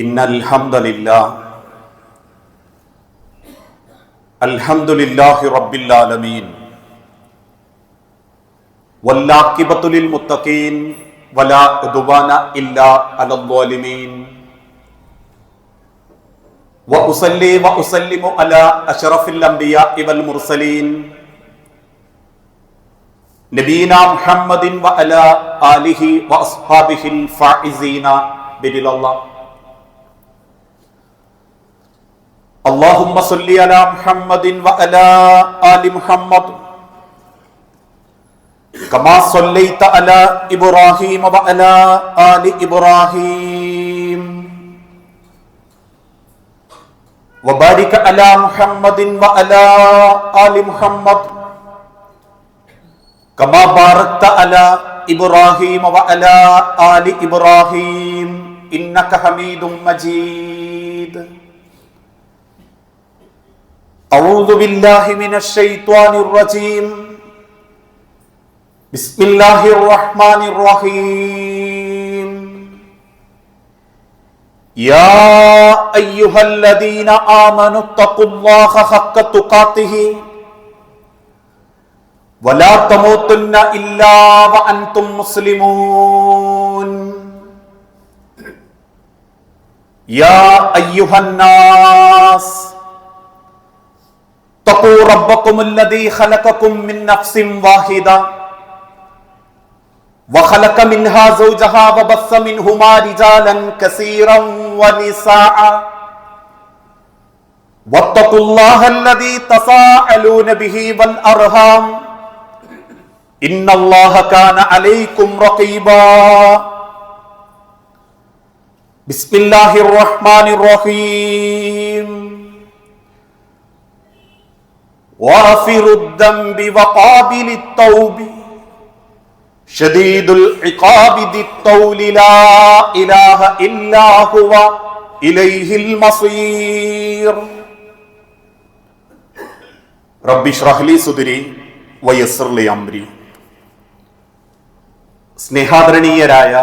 ഇന്നൽ ഹംദലില്ലാഹ് അൽഹംദുലില്ലാഹി റബ്ബിൽ ആലമീൻ വല്ലാഖിബത്തു ലിൽ മുത്തഖീൻ വലാ ഉദ്വാന ഇല്ലാ അലൽ ളാലിമീൻ വഉസല്ലി വഉസല്ലിമു അലാ അശ്റഫിൽ അംബിയാഇ വൽ മുർസലീൻ നബീനാ മുഹമ്മദിൻ വഅലാ ആലിഹി വഅസ്ഹാബിഹിൽ ഫായിസീന ബിരില്ലല്ലാഹ്. اللهم صل على محمد وعلى آل محمد كما صليت على إبراهيم وعلى آل إبراهيم وبارك على محمد وعلى آل محمد كما باركت على إبراهيم وعلى آل إبراهيم إنك حميد مجيد. أعوذ بالله من الشيطان الرجيم. بسم الله الرحمن الرحيم. يا أيها الذين آمنوا اتقوا الله حق تقاته ولا تموتن إلا وأنتم مسلمون. يا أيها الناس اتقوا ربكم الذي خلقكم من نفس واحدة وخلق منها زوجها وبث منهما رجالا كثيرا ونساء واتقوا الله الذي تساءلون به والأرحام إن الله كان عليكم رقيبا. بسم الله الرحمن الرحيم. غافر الذنب وقابل التوب شديد العقاب ذي الطول لا إله إلا هو إليه المصير. رب اشرح لي صدري ويسر لي أمري. സ്നേഹാദരണീയരായ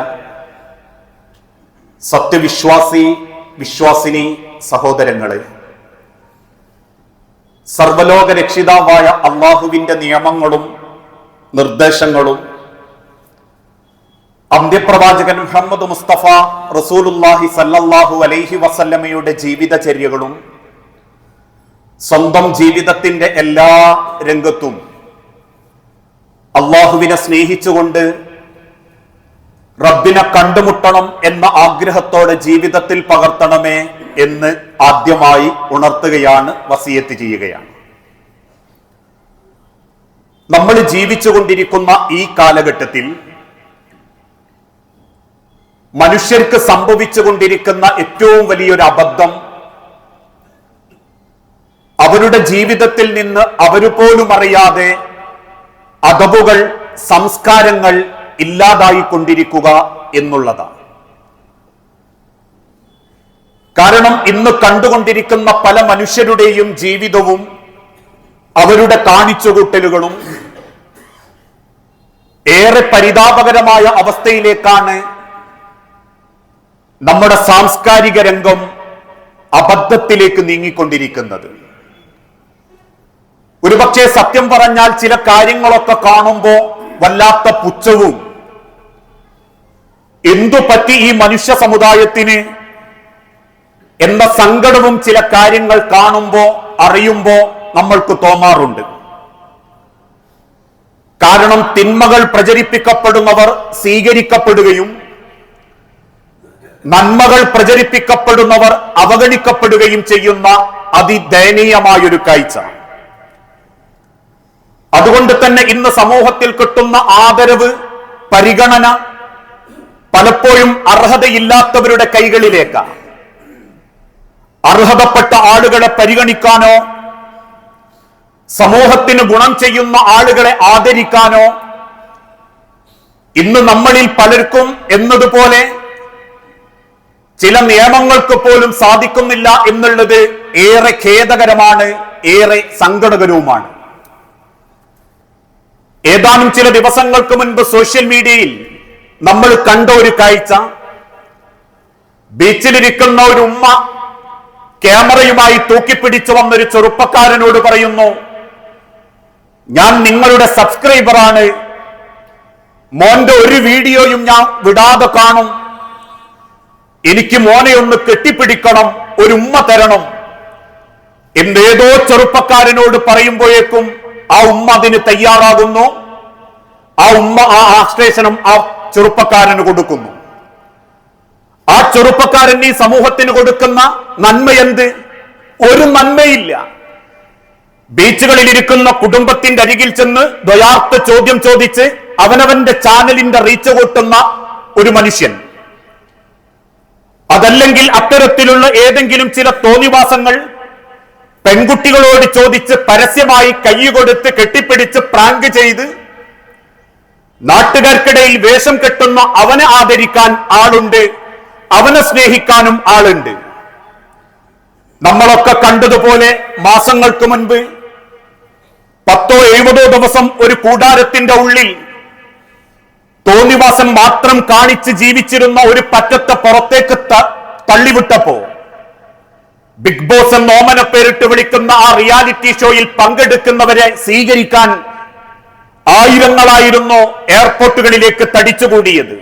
വിശ്വാസിനി സഹോദരങ്ങളെ, സർവലോക രക്ഷിതാവായ അള്ളാഹുവിന്റെ നിയമങ്ങളും നിർദ്ദേശങ്ങളും അന്ത്യപ്രവാചകൻ മുഹമ്മദ് മുസ്തഫ റസൂലുള്ളാഹി സല്ലല്ലാഹു അലൈഹി വസല്ലമയുടെ ജീവിതചര്യകളും സ്വന്തം ജീവിതത്തിന്റെ എല്ലാ രംഗത്തും അള്ളാഹുവിനെ സ്നേഹിച്ചുകൊണ്ട് റബ്ബിനെ കണ്ടുമുട്ടണം എന്ന ആഗ്രഹത്തോടെ ജീവിതത്തിൽ പകർത്തണമേ എന്ന് ആദ്യമായി ഉണർത്തുകയാണ്, വസിയത്ത് ചെയ്യുകയാണ്. നമ്മൾ ജീവിച്ചുകൊണ്ടിരിക്കുന്ന ഈ കാലഘട്ടത്തിൽ മനുഷ്യർക്ക് സംഭവിച്ചുകൊണ്ടിരിക്കുന്ന ഏറ്റവും വലിയൊരു അബദ്ധം, അവരുടെ ജീവിതത്തിൽ നിന്ന് അവര് പോലും അറിയാതെ അദബുകൾ, സംസ്കാരങ്ങൾ ഇല്ലാതായിക്കൊണ്ടിരിക്കുക എന്നുള്ളതാണ്. കാരണം ഇന്ന് കണ്ടുകൊണ്ടിരിക്കുന്ന പല മനുഷ്യരുടെയും ജീവിതവും അവരുടെ കാണിച്ചുകൂട്ടലുകളും ഏറെ പരിതാപകരമായ അവസ്ഥയിലേക്കാണ് നമ്മുടെ സാംസ്കാരിക രംഗം അബദ്ധത്തിലേക്ക് നീങ്ങിക്കൊണ്ടിരിക്കുന്നത്. ഒരുപക്ഷെ സത്യം പറഞ്ഞാൽ ചില കാര്യങ്ങളൊക്കെ കാണുമ്പോൾ വല്ലാത്ത പുച്ഛവും, എന്തു പറ്റി ഈ മനുഷ്യ സമുദായത്തിന് എന്ന സങ്കടവും ചില കാര്യങ്ങൾ കാണുമ്പോ അറിയുമ്പോ നമ്മൾക്ക് തോന്നാറുണ്ട്. കാരണം തിന്മകൾ പ്രചരിപ്പിക്കപ്പെടുന്നവർ സ്വീകരിക്കപ്പെടുകയും നന്മകൾ പ്രചരിപ്പിക്കപ്പെടുന്നവർ അവഗണിക്കപ്പെടുകയും ചെയ്യുന്ന അതിദയനീയമായൊരു കാഴ്ച. അതുകൊണ്ട് തന്നെ ഇന്ന് സമൂഹത്തിൽ കിട്ടുന്ന ആദരവ്, പരിഗണന പലപ്പോഴും അർഹതയില്ലാത്തവരുടെ കൈകളിലേക്കാണ്. അർഹതപ്പെട്ട ആളുകളെ പരിഗണിക്കാനോ സമൂഹത്തിന് ഗുണം ചെയ്യുന്ന ആളുകളെ ആദരിക്കാനോ ഇന്ന് നമ്മളിൽ പലർക്കും എന്നതുപോലെ ചില നിയമങ്ങൾക്ക് പോലും സാധിക്കുന്നില്ല എന്നുള്ളത് ഏറെ ഖേദകരമാണ്, ഏറെ സങ്കടകരവുമാണ്. ഏതാനും ചില ദിവസങ്ങൾക്ക് മുൻപ് സോഷ്യൽ മീഡിയയിൽ നമ്മൾ കണ്ട ഒരു കാഴ്ച, ബീച്ചിലിരിക്കുന്ന ഒരു ഉമ്മ ക്യാമറയുമായി തൂക്കിപ്പിടിച്ചു വന്നൊരു ചെറുപ്പക്കാരനോട് പറയുന്നു, ഞാൻ നിങ്ങളുടെ സബ്സ്ക്രൈബറാണ്, മോന്റെ ഒരു വീഡിയോയും ഞാൻ വിടാതെ കാണും, എനിക്ക് മോനെ ഒന്ന് കെട്ടിപ്പിടിക്കണം, ഒരു ഉമ്മ തരണം എന്നേതോ ചെറുപ്പക്കാരനോട് പറയുമ്പോഴേക്കും ആ ഉമ്മ അതിന് തയ്യാറാകുന്നു. ആ ഉമ്മ ആ ആശ്ലേഷണം ആ ചെറുപ്പക്കാരന് കൊടുക്കുന്നു. ആ ചെറുപ്പക്കാരൻ ഈ സമൂഹത്തിന് കൊടുക്കുന്ന നന്മയെന്ത്? ഒരു നന്മയില്ല. ബീച്ചുകളിൽ ഇരിക്കുന്ന കുടുംബത്തിന്റെ അരികിൽ ചെന്ന് ദ്വയാർത്ഥ ചോദ്യം ചോദിച്ച് അവനവന്റെ ചാനലിന്റെ റീച്ച് കൂട്ടുന്ന ഒരു മനുഷ്യൻ, അതല്ലെങ്കിൽ അത്തരത്തിലുള്ള ഏതെങ്കിലും ചില തോന്നിവാസങ്ങൾ പെൺകുട്ടികളോട് ചോദിച്ച് പരസ്യമായി കൈ കൊടുത്ത് കെട്ടിപ്പിടിച്ച് പ്രാങ്ക് ചെയ്ത് നാട്ടുകാർക്കിടയിൽ വേഷം കെട്ടുന്ന അവനെ ആദരിക്കാൻ ആളുണ്ട്, അവനെ സ്നേഹിക്കാനും ആളുണ്ട്. നമ്മളൊക്കെ കണ്ടതുപോലെ മാസങ്ങൾക്ക് മുൻപ് 10-70 ദിവസം ഒരു കൂടാരത്തിന്റെ ഉള്ളിൽ തോന്നിവാസം മാത്രം കാണിച്ച് ജീവിച്ചിരുന്ന ഒരു പറ്റത്തെ പുറത്തേക്ക് തള്ളിവിട്ടപ്പോ ബിഗ് ബോസ് എന്ന ഓമന പേരിട്ട് വിളിക്കുന്ന ആ റിയാലിറ്റി ഷോയിൽ പങ്കെടുക്കുന്നവരെ സ്വീകരിക്കാൻ ആയിരങ്ങളായിരുന്നു എയർപോർട്ടുകളിലേക്ക് തടിച്ചുകൂടിയത്.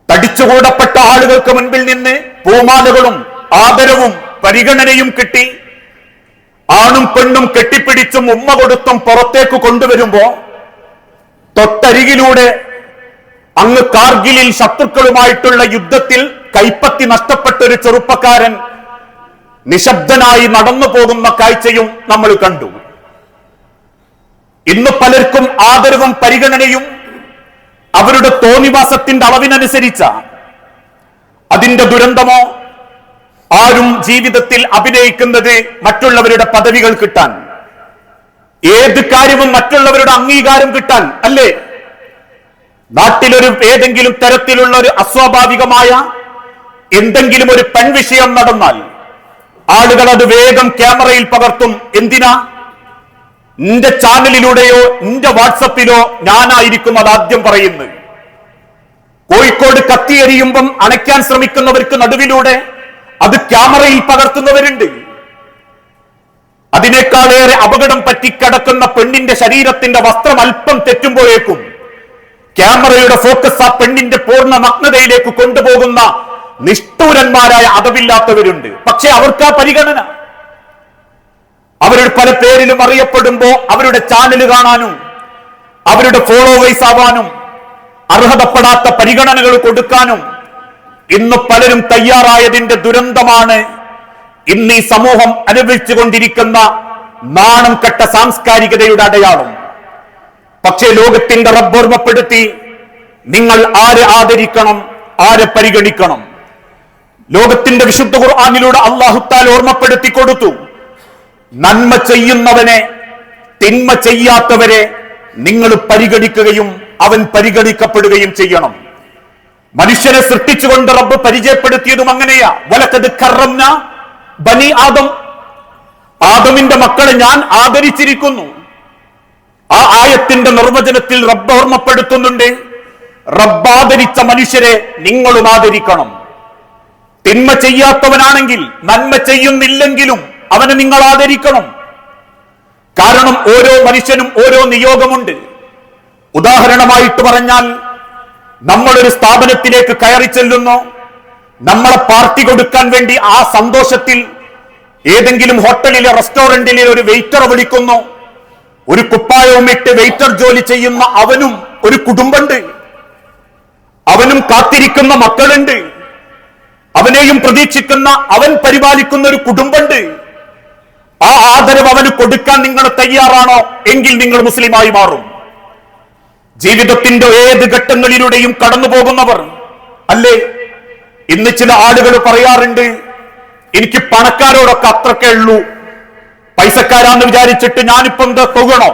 തടിച്ചുകൂടപ്പെട്ട ആളുകൾക്ക് മുൻപിൽ നിന്ന് പൂമാലകളും ആദരവും പരിഗണനയും കിട്ടി. ആണും പെണ്ണും കെട്ടിപ്പിടിച്ചും ഉമ്മ കൊടുത്തും പുറത്തേക്ക് കൊണ്ടുവരുമ്പോ തൊട്ടരികിലൂടെ അങ്ങ് കാർഗിലിൽ ശത്രുക്കളുമായിട്ടുള്ള യുദ്ധത്തിൽ കൈപ്പത്തി നഷ്ടപ്പെട്ട ഒരു ചെറുപ്പക്കാരൻ നിശബ്ദനായി നടന്നു പോകുന്ന കാഴ്ചയും നമ്മൾ കണ്ടു. ഇന്ന് പലർക്കും ആദരവും പരിഗണനയും അവരുടെ തോന്നിവാസത്തിന്റെ അളവിനനുസരിച്ച. അതിന്റെ ദുരന്തമോ ആരും ജീവിതത്തിൽ അഭിനയിക്കുന്നത് മറ്റുള്ളവരുടെ പദവികൾ കിട്ടാൻ, ഏത് കാര്യവും മറ്റുള്ളവരുടെ അംഗീകാരം കിട്ടാൻ അല്ലേ? നാട്ടിലൊരു ഏതെങ്കിലും തരത്തിലുള്ള ഒരു അസ്വാഭാവികമായ എന്തെങ്കിലും ഒരു പെൺവിഷയം നടന്നാൽ ആളുകൾ അത് വേഗം ക്യാമറയിൽ പകർത്തും. എന്തിനാ? നിന്റെ ചാനലിലൂടെയോ നിന്റെ വാട്സപ്പിലോ ഞാനായിരിക്കും അത് ആദ്യം പറയുന്നത്. കോഴിക്കോട് കത്തിയെരിയുമ്പം അണയ്ക്കാൻ ശ്രമിക്കുന്നവർക്ക് നടുവിലൂടെ അത് ക്യാമറയിൽ പകർത്തുന്നവരുണ്ട്. അതിനേക്കാളേറെ അപകടം പറ്റിക്കിടക്കുന്ന പെണ്ണിന്റെ ശരീരത്തിന്റെ വസ്ത്രം അല്പം തെറ്റുമ്പോഴേക്കും ക്യാമറയുടെ ഫോക്കസ് ആ പെണ്ണിന്റെ പൂർണ്ണ നഗ്നതയിലേക്ക് കൊണ്ടുപോകുന്ന നിഷ്ഠൂരന്മാരായ അതവില്ലാത്തവരുണ്ട്. പക്ഷെ അവർക്ക് ആ പരിഗണന, അവരുടെ പല പേരിലും അറിയപ്പെടുമ്പോ അവരുടെ ചാനൽ കാണാനും അവരുടെ ഫോളോവേഴ്സ് ആവാനും അർഹതപ്പെടാത്ത പരിഗണനകൾ കൊടുക്കാനും ഇന്ന് പലരും തയ്യാറായതിന്റെ ദുരന്തമാണ് ഇന്ന് ഈ സമൂഹം അനുഭവിച്ചുകൊണ്ടിരിക്കുന്ന നാണം കെട്ട സാംസ്കാരികതയുടെ അടയാളം. പക്ഷേ ലോകത്തിന്റെ റബ്ബ് ഓർമ്മപ്പെടുത്തി, നിങ്ങൾ ആരെ ആദരിക്കണം, ആരെ പരിഗണിക്കണം. ലോകത്തിന്റെ വിശുദ്ധ ഖുർആനിലൂടെ അല്ലാഹു തആല ഓർമ്മപ്പെടുത്തി കൊടുത്തു, നന്മ ചെയ്യുന്നവനെ തിന്മ ചെയ്യാത്തവരെ നിങ്ങൾ പരിഗണിക്കുകയും അവൻ പരിഗണിക്കപ്പെടുകയും ചെയ്യണം. മനുഷ്യനെ സൃഷ്ടിച്ചുകൊണ്ട് റബ്ബ് പരിചയപ്പെടുത്തിയതും അങ്ങനെയാ. വലഖദ് കറംനാ ബനി ആദം, ആദമിന്റെ മക്കളെ ഞാൻ ആദരിച്ചിരിക്കുന്നു. ആ ആയത്തിന്റെ നിർവചനത്തിൽ റബ്ബ് ഓർമ്മപ്പെടുത്തുന്നുണ്ട്, റബ്ബ് ആദരിച്ച മനുഷ്യരെ നിങ്ങളും ആദരിക്കണം. തിന്മ ചെയ്യാത്തവനാണെങ്കിൽ നന്മ ചെയ്യുന്നില്ലെങ്കിലും അവനെ നിങ്ങൾ ആദരിക്കണം. കാരണം ഓരോ മനുഷ്യനും ഓരോ നിയോഗമുണ്ട്. ഉദാഹരണമായിട്ട് പറഞ്ഞാൽ, നമ്മളൊരു സ്ഥാപനത്തിലേക്ക് കയറി ചെല്ലുന്നു, നമ്മളെ പാർട്ടി കൊടുക്കാൻ വേണ്ടി ആ സന്തോഷത്തിൽ ഏതെങ്കിലും ഹോട്ടലിലെ റെസ്റ്റോറന്റിലെ ഒരു വെയിറ്ററെ വിളിക്കുന്നു. ഒരു കുപ്പായവും ഇട്ട് വെയിറ്റർ ജോലി ചെയ്യുന്ന അവനും ഒരു കുടുംബമുണ്ട്, അവനും കാത്തിരിക്കുന്ന മക്കളുണ്ട്, അവനെയും പ്രതീക്ഷിക്കുന്ന അവൻ പരിപാലിക്കുന്ന ഒരു കുടുംബമുണ്ട്. ആ ആദരവ് അവന് കൊടുക്കാൻ നിങ്ങൾ തയ്യാറാണോ? എങ്കിൽ നിങ്ങൾ മുസ്ലിമായി മാറും. ജീവിതത്തിന്റെ ഏത് ഘട്ടങ്ങളിലൂടെയും കടന്നു പോകുന്നവർ അല്ലേ? ഇന്ന് ചില ആളുകൾ പറയാറുണ്ട്, എനിക്ക് പണക്കാരോടൊക്കെ അത്രക്കേ ഉള്ളൂ, പൈസക്കാരാന്ന് വിചാരിച്ചിട്ട് ഞാനിപ്പം എന്താ തുകണോ?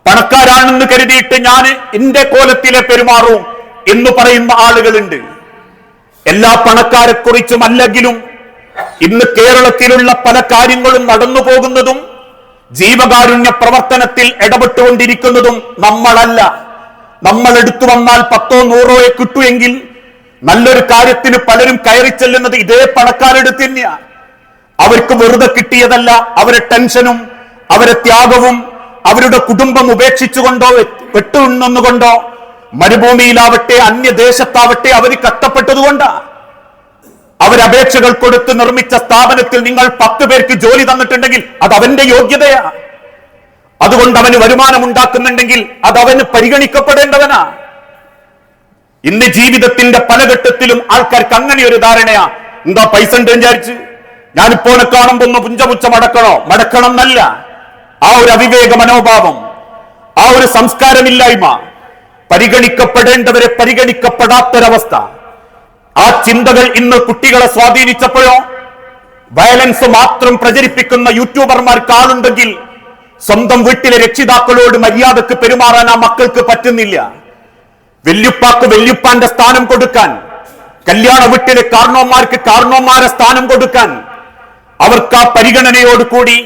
പണക്കാരാണെന്ന് കരുതിയിട്ട് ഞാൻ എന്റെ കോലത്തിലെ പെരുമാറും എന്ന് പറയുന്ന ആളുകളുണ്ട്. എല്ലാ പണക്കാരെ കുറിച്ചും അല്ലെങ്കിലും ഇന്ന് കേരളത്തിലുള്ള പല കാര്യങ്ങളും നടന്നു പോകുന്നതും ജീവകാരുണ്യ പ്രവർത്തനത്തിൽ ഇടപെട്ടുകൊണ്ടിരിക്കുന്നതും നമ്മളല്ല. നമ്മൾ എടുത്തു വന്നാൽ 10-100 കിട്ടുമെങ്കിൽ നല്ലൊരു കാര്യത്തിന് പലരും കയറി ചെല്ലുന്നത് ഇതേ പണക്കാരെടുത്ത് തന്നെയാണ്. അവർക്ക് വെറുതെ കിട്ടിയതല്ല, അവരെ ടെൻഷനും അവരെ ത്യാഗവും അവരുടെ കുടുംബം ഉപേക്ഷിച്ചുകൊണ്ടോ വെട്ടുകൊണ്ടോ മരുഭൂമിയിലാവട്ടെ അന്യദേശത്താവട്ടെ അവർ കഷ്ടപ്പെട്ടതുകൊണ്ടാണ്. അവരപേക്ഷകൾ കൊടുത്ത് നിർമ്മിച്ച സ്ഥാപനത്തിൽ നിങ്ങൾ 10 പേർക്ക് ജോലി തന്നിട്ടുണ്ടെങ്കിൽ അത് അവന്റെ യോഗ്യതയാണ്. അതുകൊണ്ട് അവന് വരുമാനം ഉണ്ടാക്കുന്നുണ്ടെങ്കിൽ അത് അവന് പരിഗണിക്കപ്പെടേണ്ടവനാ. ഇന്ന് ജീവിതത്തിന്റെ പല ഘട്ടത്തിലും ആൾക്കാർക്ക് അങ്ങനെ ഒരു ധാരണയാ. എന്താ പൈസ ഉണ്ട് വിചാരിച്ച് ഞാനിപ്പോനെ കാണുമ്പോ ഒന്ന് പുഞ്ചപുച്ച മടക്കണം എന്നല്ല. ആ ഒരു അവിവേക മനോഭാവം, ആ ഒരു സംസ്കാരമില്ലായ്മ, പരിഗണിക്കപ്പെടേണ്ടവരെ പരിഗണിക്കപ്പെടാത്തൊരവസ്ഥ, ആ ചിന്തകൾ ഇന്ന് കുട്ടികളെ സ്വാധീനിച്ചപ്പോഴോ വയലൻസ് മാത്രം പ്രചരിപ്പിക്കുന്ന യൂട്യൂബർമാർക്ക് ആളുണ്ടെങ്കിൽ സ്വന്തം വീട്ടിലെ രക്ഷിതാക്കളോട് മര്യാദക്ക് പെരുമാറാൻ ആ മക്കൾക്ക് പറ്റുന്നില്ല. വല്യുപ്പാക്ക് വല്യുപ്പാന്റെ സ്ഥാനം കൊടുക്കാൻ, കല്യാണ വീട്ടിലെ കാരണവന്മാർക്ക് കാരണവന്മാരെ സ്ഥാനം കൊടുക്കാൻ, അവർക്ക് ആ പരിഗണനയോട് കൂടി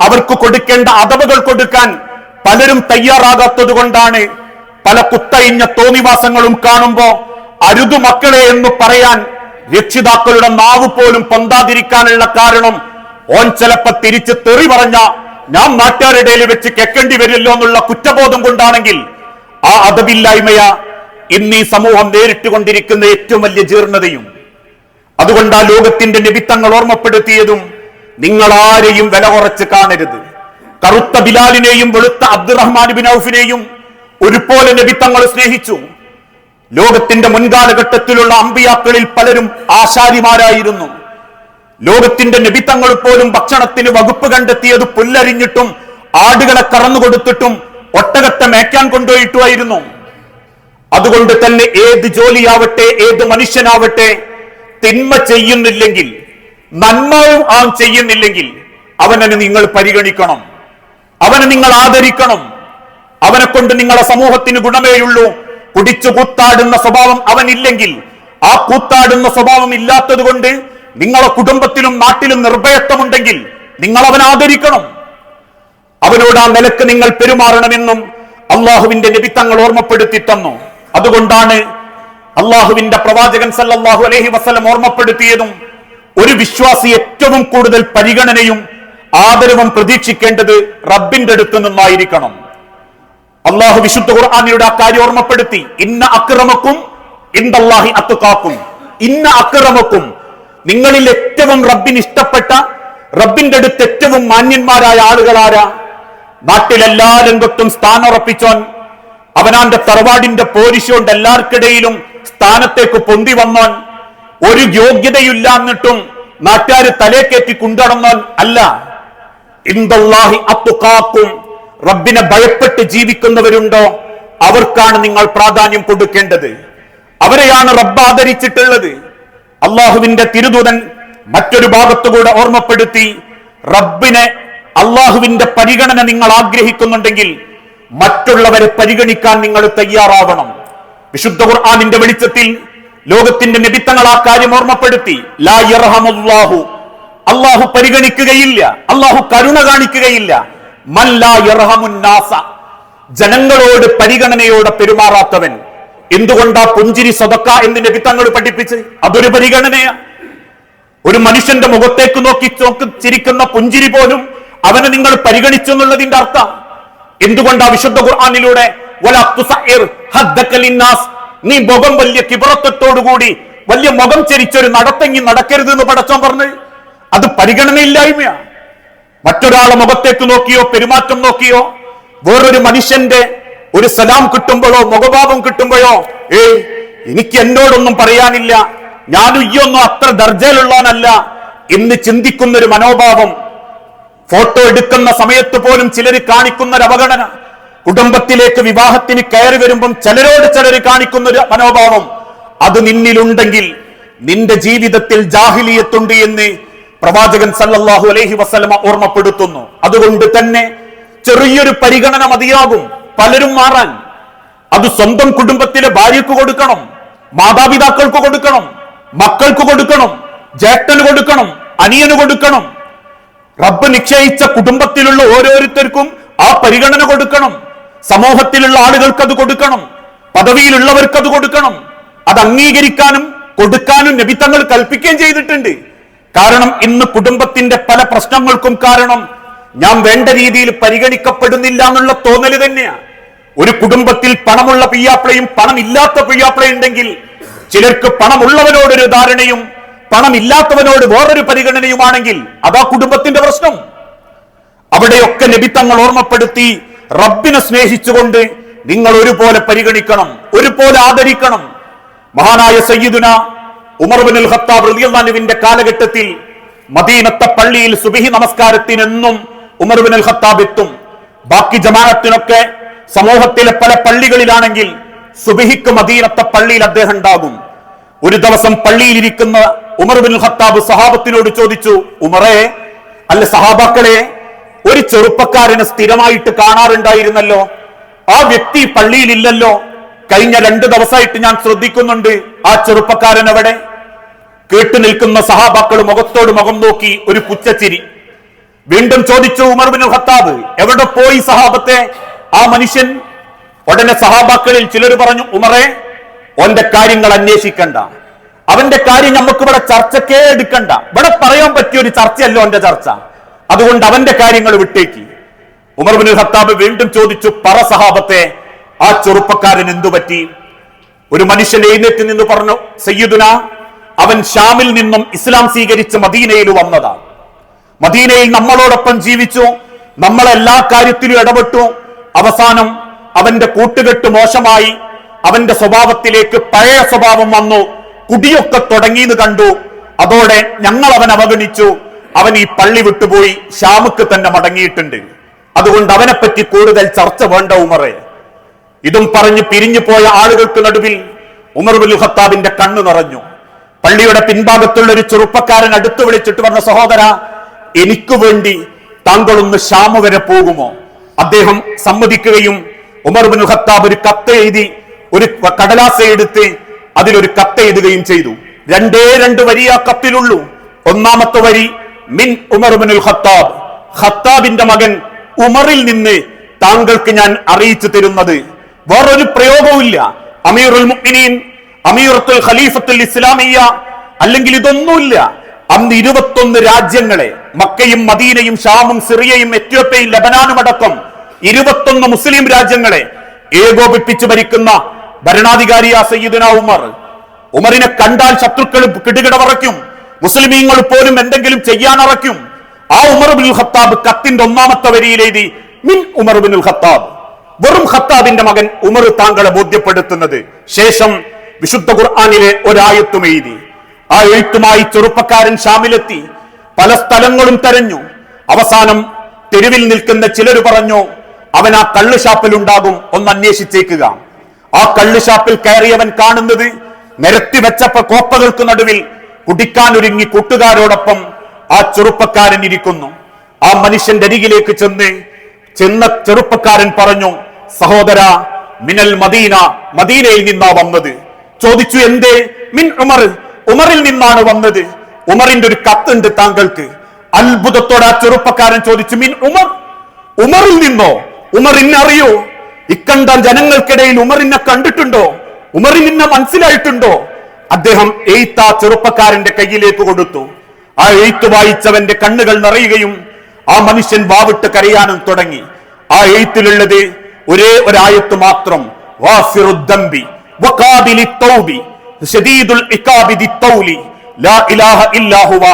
അവർക്ക് കൊടുക്കേണ്ട അദബുകൾ കൊടുക്കാൻ പലരും തയ്യാറാകാത്തത് കൊണ്ടാണ് പല കുത്തയിഞ്ഞ തോന്നിവാസങ്ങളും കാണുമ്പോ അരുതു മക്കളെ എന്ന് പറയാൻ രക്ഷിതാക്കളുടെ നാവ് പോലും പൊന്താതിരിക്കാനുള്ള കാരണം ഓൻ ചിലപ്പോ തിരിച്ച് തെറി പറഞ്ഞ ഞാൻ നാട്ടുകാരുടെ വെച്ച് കേൾക്കേണ്ടി വരില്ലോ എന്നുള്ള കുറ്റബോധം കൊണ്ടാണെങ്കിൽ ആ അദബില്ലായ്മയാ ഇന്ന് ഈ സമൂഹം നേരിട്ടുകൊണ്ടിരിക്കുന്ന ഏറ്റവും വലിയ ജീർണതയും. അതുകൊണ്ട് ആ ലോകത്തിന്റെ നിമിത്തങ്ങൾ ഓർമ്മപ്പെടുത്തിയതും നിങ്ങൾ ആരെയും വില കുറച്ച് കാണരുത്. കറുത്ത ബിലാലിനെയും വെളുത്ത അബ്ദുറഹ്മാൻ ബിൻ ഔഫിനെയും ഒരുപോലെ നബിത്തങ്ങൾ സ്നേഹിച്ചു. ലോകത്തിന്റെ മുൻകാലഘട്ടത്തിലുള്ള അമ്പിയാക്കളിൽ പലരും ആശാരിമാരായിരുന്നു. ലോകത്തിന്റെ നബിത്തങ്ങൾ പോലും ഭക്ഷണത്തിന് വകുപ്പ് കണ്ടെത്തിയത് പുല്ലരിഞ്ഞിട്ടും ആടുകളെ കറന്നുകൊടുത്തിട്ടും ഒട്ടകത്തെ മേയ്ക്കാൻ കൊണ്ടുപോയിട്ടുമായിരുന്നു. അതുകൊണ്ട് തന്നെ ഏത് ജോലിയാവട്ടെ ഏത് മനുഷ്യനാവട്ടെ തിന്മ ചെയ്യുന്നില്ലെങ്കിൽ, നന്മയും അവൻ ചെയ്യുന്നില്ലെങ്കിൽ അവനെ നിങ്ങൾ പരിഗണിക്കണം, അവനെ നിങ്ങൾ ആദരിക്കണം. അവനെ കൊണ്ട് നിങ്ങളുടെ സമൂഹത്തിന് ഗുണമേയുള്ളൂ. കുടിച്ചു കൂത്താടുന്ന സ്വഭാവം അവനില്ലെങ്കിൽ, ആ കൂത്താടുന്ന സ്വഭാവം ഇല്ലാത്തത് കൊണ്ട് നിങ്ങളെ കുടുംബത്തിലും നാട്ടിലും നിർഭയത്വമുണ്ടെങ്കിൽ നിങ്ങൾ അവനെ ആദരിക്കണം. അവനോട് ആ നിലക്ക് നിങ്ങൾ പെരുമാറണമെന്നും അള്ളാഹുവിന്റെ നബിത്തങ്ങൾ ഓർമ്മപ്പെടുത്തി തന്നു. അതുകൊണ്ടാണ് അള്ളാഹുവിന്റെ പ്രവാചകൻ സല്ലല്ലാഹു അലൈഹി വസല്ലം ഓർമ്മപ്പെടുത്തിയതും ഒരു വിശ്വാസി ഏറ്റവും കൂടുതൽ പരിഗണനയും ആദരവും പ്രതീക്ഷിക്കേണ്ടത് റബ്ബിന്റെ അടുത്ത് നിന്നായിരിക്കണം. അള്ളാഹു വിശുദ്ധ ഖുർആനിലൂടെ ആ കാര്യം ഓർമ്മപ്പെടുത്തി. ഇന്ന അക്രമക്കും ഇൻദല്ലാഹി അത്ഖാക്കും. ഇന്ന അക്രമക്കും, നിങ്ങളിൽ ഏറ്റവും റബ്ബിന് ഇഷ്ടപ്പെട്ട, റബ്ബിന്റെ അടുത്ത് ഏറ്റവും മാന്യന്മാരായ ആളുകളാരാ? നാട്ടിലെല്ലാ രംഗത്തും സ്ഥാനമുറപ്പിച്ചോൻ, അവനാന്റെ തറവാടിന്റെ പോരിശോണ്ട് എല്ലാവർക്കിടയിലും സ്ഥാനത്തേക്ക് പൊന്തി വന്നോൻ, ഒരു യോഗ്യതയില്ല എന്നിട്ടും നാട്ടുകാര് തലേക്കേറ്റി കൊണ്ടുനടന്നോൻ അല്ല. ഇൻദല്ലാഹി അത്ഖാക്കും, റബ്ബിനെ ഭയപ്പെട്ട് ജീവിക്കുന്നവരുണ്ടോ അവർക്കാണ് നിങ്ങൾ പ്രാധാന്യം കൊടുക്കേണ്ടത്. അവരെയാണ് റബ്ബ് ആദരിച്ചിട്ടുള്ളത്. അള്ളാഹുവിന്റെ തിരുദൂതൻ മറ്റൊരു ഭാഗത്തുകൂടെ ഓർമ്മപ്പെടുത്തി, റബ്ബിനെ, അള്ളാഹുവിന്റെ പരിഗണന നിങ്ങൾ ആഗ്രഹിക്കുന്നുണ്ടെങ്കിൽ മറ്റുള്ളവരെ പരിഗണിക്കാൻ നിങ്ങൾ തയ്യാറാവണം. വിശുദ്ധ ഖുർആനിന്റെ വെളിച്ചത്തിൽ ലോകത്തിന്റെ നബിത്തങ്ങൾ ആ കാര്യം ഓർമ്മപ്പെടുത്തി. ലാ യർഹമുല്ലാഹു, അള്ളാഹു പരിഗണിക്കുകയില്ല, അള്ളാഹു കരുണ കാണിക്കുകയില്ല. മൻ ലാ യർഹമുൻ നാസ, ജനങ്ങളോട് പരിഗണനയോടെ പെരുമാറാത്തവൻ. എന്തുകൊണ്ടാ പുഞ്ചിരി സ്വതക്ക എന്ന് നബിത്തങ്ങൾ പഠിപ്പിച്ച്? അതൊരു പരിഗണനയാ. ഒരു മനുഷ്യന്റെ മുഖത്തേക്ക് നോക്കി ചിരിക്കുന്ന പുഞ്ചിരി പോലും അവനെ നിങ്ങൾ പരിഗണിച്ചു എന്നുള്ളതിന്റെ അർത്ഥം. എന്തുകൊണ്ടാ വിശുദ്ധ ഖുർആനിലൂടെ വലാ തുസഇർ ഹദ്ദക ലിന്നാസ്, നീ മുഖം വലിയ കിബറത്തോടുകൂടി വലിയ മുഖം ചരിച്ചൊരു നടത്തെങ്ങി നടക്കരുത് എന്ന് പടച്ചോൻ പറഞ്ഞു? അത് പരിഗണനയില്ലായ്മയാ. മറ്റൊരാളെ മുഖത്തേക്ക് നോക്കിയോ പെരുമാറ്റം നോക്കിയോ വേറൊരു മനുഷ്യന്റെ ഒരു സലാം കിട്ടുമ്പോഴോ മുഖഭാവം കിട്ടുമ്പോഴോ എനിക്ക് എന്നോടൊന്നും പറയാനില്ല, ഞാനും ഈയൊന്നും അത്ര ദർജയിലുള്ളവനല്ല എന്ന് ചിന്തിക്കുന്ന ഒരു മനോഭാവം, ഫോട്ടോ എടുക്കുന്ന സമയത്ത് പോലും ചിലർ കാണിക്കുന്ന ഒരു അവഗണന, കുടുംബത്തിലേക്ക് വിവാഹത്തിന് കയറി വരുമ്പം ചിലർ കാണിക്കുന്ന ഒരു മനോഭാവം, അത് നിന്നിലുണ്ടെങ്കിൽ നിന്റെ ജീവിതത്തിൽ ജാഹിലിയത്തുണ്ട് എന്ന് പ്രവാചകൻ സല്ലല്ലാഹു അലൈഹി വസല്ലമ ഓർമ്മപ്പെടുത്തുന്നു. അതുകൊണ്ട് തന്നെ ചെറിയൊരു പരിഗണന മതിയാകും പലരും മാറാൻ. അത് സ്വന്തം കുടുംബത്തിലെ ഭാര്യക്ക് കൊടുക്കണം, മാതാപിതാക്കൾക്ക് കൊടുക്കണം, മക്കൾക്ക് കൊടുക്കണം, ജ്യേഷ്ഠന് കൊടുക്കണം, അനിയന് കൊടുക്കണം. റബ്ബ് നിശ്ചയിച്ച കുടുംബത്തിലുള്ള ഓരോരുത്തർക്കും ആ പരിഗണന കൊടുക്കണം. സമൂഹത്തിലുള്ള ആളുകൾക്ക് അത് കൊടുക്കണം, പദവിയിലുള്ളവർക്ക് അത് കൊടുക്കണം. അത് അംഗീകരിക്കാനും കൊടുക്കാനും നബി തങ്ങൾ കൽപ്പിക്കുകയും ചെയ്തിട്ടുണ്ട്. കാരണം ഇന്ന് കുടുംബത്തിന്റെ പല പ്രശ്നങ്ങൾക്കും കാരണം ഞാൻ വേണ്ട രീതിയിൽ പരിഗണിക്കപ്പെടുന്നില്ല എന്നുള്ള തോന്നല് തന്നെയാണ്. ഒരു കുടുംബത്തിൽ പണമുള്ള പിയ്യാപ്പിളയും പണമില്ലാത്ത പിയ്യാപ്പിളയും ഉണ്ടെങ്കിൽ ചിലർക്ക് പണമുള്ളവനോടൊരു ധാരണയും പണമില്ലാത്തവനോട് വേറൊരു പരിഗണനയുമാണെങ്കിൽ അതാ കുടുംബത്തിന്റെ പ്രശ്നം. അവിടെയൊക്കെ നബി തങ്ങൾ ഓർമ്മപ്പെടുത്തി, റബ്ബിനെ സ്നേഹിച്ചുകൊണ്ട് നിങ്ങൾ ഒരുപോലെ പരിഗണിക്കണം, ഒരുപോലെ ആദരിക്കണം. മഹാനായ സയ്യിദുന ഉമർ ഇബ്നുൽ ഖത്താബ് റളിയല്ലാഹു അൻഹുവിന്റെ കാലഘട്ടത്തിൽ മദീനത്തെ പള്ളിയിൽ സുബ്ഹി നമസ്കാരത്തിനെന്നും ഉമർ ഇബ്നുൽ ഖത്താബ് എത്തും. ബാക്കി ജമാഅത്തിനൊക്കെ സമൂഹത്തിലെ പല പള്ളികളിലാണെങ്കിൽ സുബ്ഹിക്ക് മദീനത്തെ പള്ളിയിൽ അദ്ദേഹം ഉണ്ടാകും. ഒരു ദിവസം പള്ളിയിലിരിക്കുന്ന ഉമർ ഇബ്നുൽ ഖത്താബ് സഹാബത്തിനോട് ചോദിച്ചു, ഉമറേ, അല്ല സഹാബാക്കളെ, ഒരു ചെറുപ്പക്കാരനെ സ്ഥിരമായിട്ട് കാണാറുണ്ടായിരുന്നല്ലോ, ആ വ്യക്തി പള്ളിയിലില്ലല്ലോ, കഴിഞ്ഞ 2 ദിവസമായിട്ട് ഞാൻ ശ്രദ്ധിക്കുന്നുണ്ട്, ആ ചെറുപ്പക്കാരൻ എവിടെ? കേട്ടു നിൽക്കുന്ന സഹാബാക്കൾ മുഖത്തോട് മുഖം നോക്കി ഒരു പുച്ഛച്ചിരി. വീണ്ടും ചോദിച്ചു ഉമർ ഇബ്നുൽ ഖത്താബ്, എവിടെ പോയി സഹാബത്തെ ആ മനുഷ്യൻ? ഉടനെ സഹാബാക്കളിൽ ചിലർ പറഞ്ഞു, ഉമറേ, ഓന്റെ കാര്യങ്ങൾ അന്വേഷിക്കണ്ട, അവന്റെ കാര്യം നമുക്ക് ഇവിടെ ചർച്ചക്കേ എടുക്കണ്ട, ഇവിടെ പറയാൻ പറ്റിയ ഒരു ചർച്ചയല്ലോ അവന്റെ ചർച്ച, അതുകൊണ്ട് അവന്റെ കാര്യങ്ങൾ വിട്ടേക്ക്. ഉമർ ഇബ്നുൽ ഖത്താബ് വീണ്ടും ചോദിച്ചു, പറ സഹാബത്തെ, ആ ചെറുപ്പക്കാരൻ എന്തു പറ്റി? ഒരു മനുഷ്യൻ എഴുന്നേറ്റ് നിന്ന് പറഞ്ഞു, സയ്യിദുന, അവൻ ഷാമിൽ നിന്നും ഇസ്ലാം സ്വീകരിച്ച് മദീനയിൽ വന്നതാ, മദീനയിൽ നമ്മളോടൊപ്പം ജീവിച്ചു, നമ്മളെല്ലാ കാര്യത്തിലും ഇടപെട്ടു, അവസാനം അവന്റെ കൂട്ടുകെട്ട് മോശമായി, അവന്റെ സ്വഭാവത്തിലേക്ക് പഴയ സ്വഭാവം വന്നു, കുടിയൊക്കെ തുടങ്ങിയെന്ന് കണ്ടു, അതോടെ ഞങ്ങൾ അവൻ അവഗണിച്ചു, അവൻ ഈ പള്ളി വിട്ടുപോയി ഷാമുക്ക് തന്നെ മടങ്ങിയിട്ടുണ്ട്, അതുകൊണ്ട് അവനെപ്പറ്റി കൂടുതൽ ചർച്ച വേണ്ട ഉമറേ. ഇതും പറഞ്ഞ് പിരിഞ്ഞു പോയ ആളുകൾക്ക് നടുവിൽ ഉമർ ഇബ്നുൽ ഖത്താബിന്റെ കണ്ണ് നിറഞ്ഞു. പള്ളിയുടെ പിൻഭാഗത്തുള്ള ഒരു ചെറുപ്പക്കാരൻ അടുത്ത് വിളിച്ചിട്ട് പറഞ്ഞ, സഹോദര, എനിക്ക് വേണ്ടി താങ്കളൊന്ന് ഷാമ് വരെ പോകുമോ? അദ്ദേഹം സമ്മതിക്കുകയും ഉമർ ഇബ്നുൽ ഖത്താബ് ഒരു കത്ത് എഴുതി, ഒരു കടലാസ് എടുത്ത് അതിലൊരു കത്ത് എഴുതുകയും ചെയ്തു. 2 വരി ആ കത്തിലുള്ളൂ. ഒന്നാമത്തെ വരി, മിൻ ഉമർ ഇബ്നുൽ ഖത്താബ്, ഖത്താബിന്റെ മകൻ ഉമറിൽ നിന്ന് താങ്കൾക്ക് ഞാൻ അറിയിച്ചു തരുന്നത്. വേറൊരു പ്രയോഗവുമില്ല. അമീറുൽ മുഅ്മിനീൻ, അമീറത്തുൽ ഖലീഫത്തുൽ ഇസ്ലാമിയ്യ, അല്ലെങ്കിൽ ഇതൊന്നുമില്ല. അന്ന് 21 രാജ്യങ്ങളെ, മക്കയും മദീനയും ഷാമും സിറിയയും എത്യോപ്യയും ലബനാനും അടക്കം 21 മുസ്ലിം രാജ്യങ്ങളെ ഏകോപിപ്പിച്ചു ഭരിക്കുന്ന ഭരണാധികാരിയാ സയ്യിദുന ഉമർ. ഉമറിനെ കണ്ടാൽ ശത്രുക്കൾ കിടുകിട വിറയ്ക്കും, മുസ്ലിമീങ്ങൾ പോലും എന്തെങ്കിലും ചെയ്യാനറയ്ക്കും. ആ ഉമർ ഇബ്നുൽ ഖത്താബ് കത്തിന്റെ ഒന്നാമത്തെ വരിയിൽ എഴുതി, മിൻ ഉമർ ഇബ്നുൽ ഖത്താബ്, വെറും ഖത്താബിന്റെ മകൻ ഉമർ താങ്കളെ ബോധ്യപ്പെടുത്തുന്നത്. ശേഷം വിശുദ്ധ ഖുർആനിലെ ഒരായത്തും എഴുതി. ആ എഴുത്തുമായി ചെറുപ്പക്കാരൻ ഷാമിലെത്തി, പല സ്ഥലങ്ങളും തെരഞ്ഞു. അവസാനം തെരുവിൽ നിൽക്കുന്ന ചിലർ പറഞ്ഞു, അവൻ ആ കള്ളുഷാപ്പിൽ ഉണ്ടാകും, ഒന്ന് അന്വേഷിച്ചേക്കുക. ആ കള്ളുഷാപ്പിൽ കയറിയവൻ കാണുന്നത് നിരത്തി വെച്ച കോപ്പകൾക്ക് നടുവിൽ കുടിക്കാനൊരുങ്ങി കൂട്ടുകാരോടൊപ്പം ആ ചെറുപ്പക്കാരൻ ഇരിക്കുന്നു. ആ മനുഷ്യന്റെ അരികിലേക്ക് ചെന്ന ചെറുപ്പക്കാരൻ പറഞ്ഞു, സഹോദര, മിനൽ മദീന, മദീനയിൽ നിന്നാ വന്നത്. ചോദിച്ചു, എന്തേ? മിൻ ഉമർ, ഉമറിൽ നിന്നാണ് വന്നത്, ഉമറിന്റെ ഒരു കത്തുണ്ട് താങ്കൾക്ക്. അത്ഭുതത്തോടെ ആ ചെറുപ്പക്കാരൻ ചോദിച്ചു, മിൻ ഉമർ, ഉമറിൽ നിന്നോ? ഉമറിനെ അറിയോ? ഇക്കണ്ട ജനങ്ങൾക്കിടയിൽ ഉമറിനെ കണ്ടിട്ടുണ്ടോ? ഉമറിനെ മനസ്സിലായിട്ടുണ്ടോ? അദ്ദേഹം എഴുത്ത് ആ ചെറുപ്പക്കാരന്റെ കയ്യിലേക്ക് കൊടുത്തു. ആ എഴുത്ത് വായിച്ചവന്റെ കണ്ണുകൾ നിറയുകയും ആ മനുഷ്യൻ വാവിട്ട് കരയാനും തുടങ്ങി. ആ എഴുത്തിലുള്ളത് ഒരേ ഒരായത്ത് മാത്രം, വാഫിറുദ്ദംബി വഖാബിലി തൗബി ശദീദുൽ ഇഖാബി ദിത്തൗലി ലാ ഇലാഹ ഇല്ലാ ഹുവ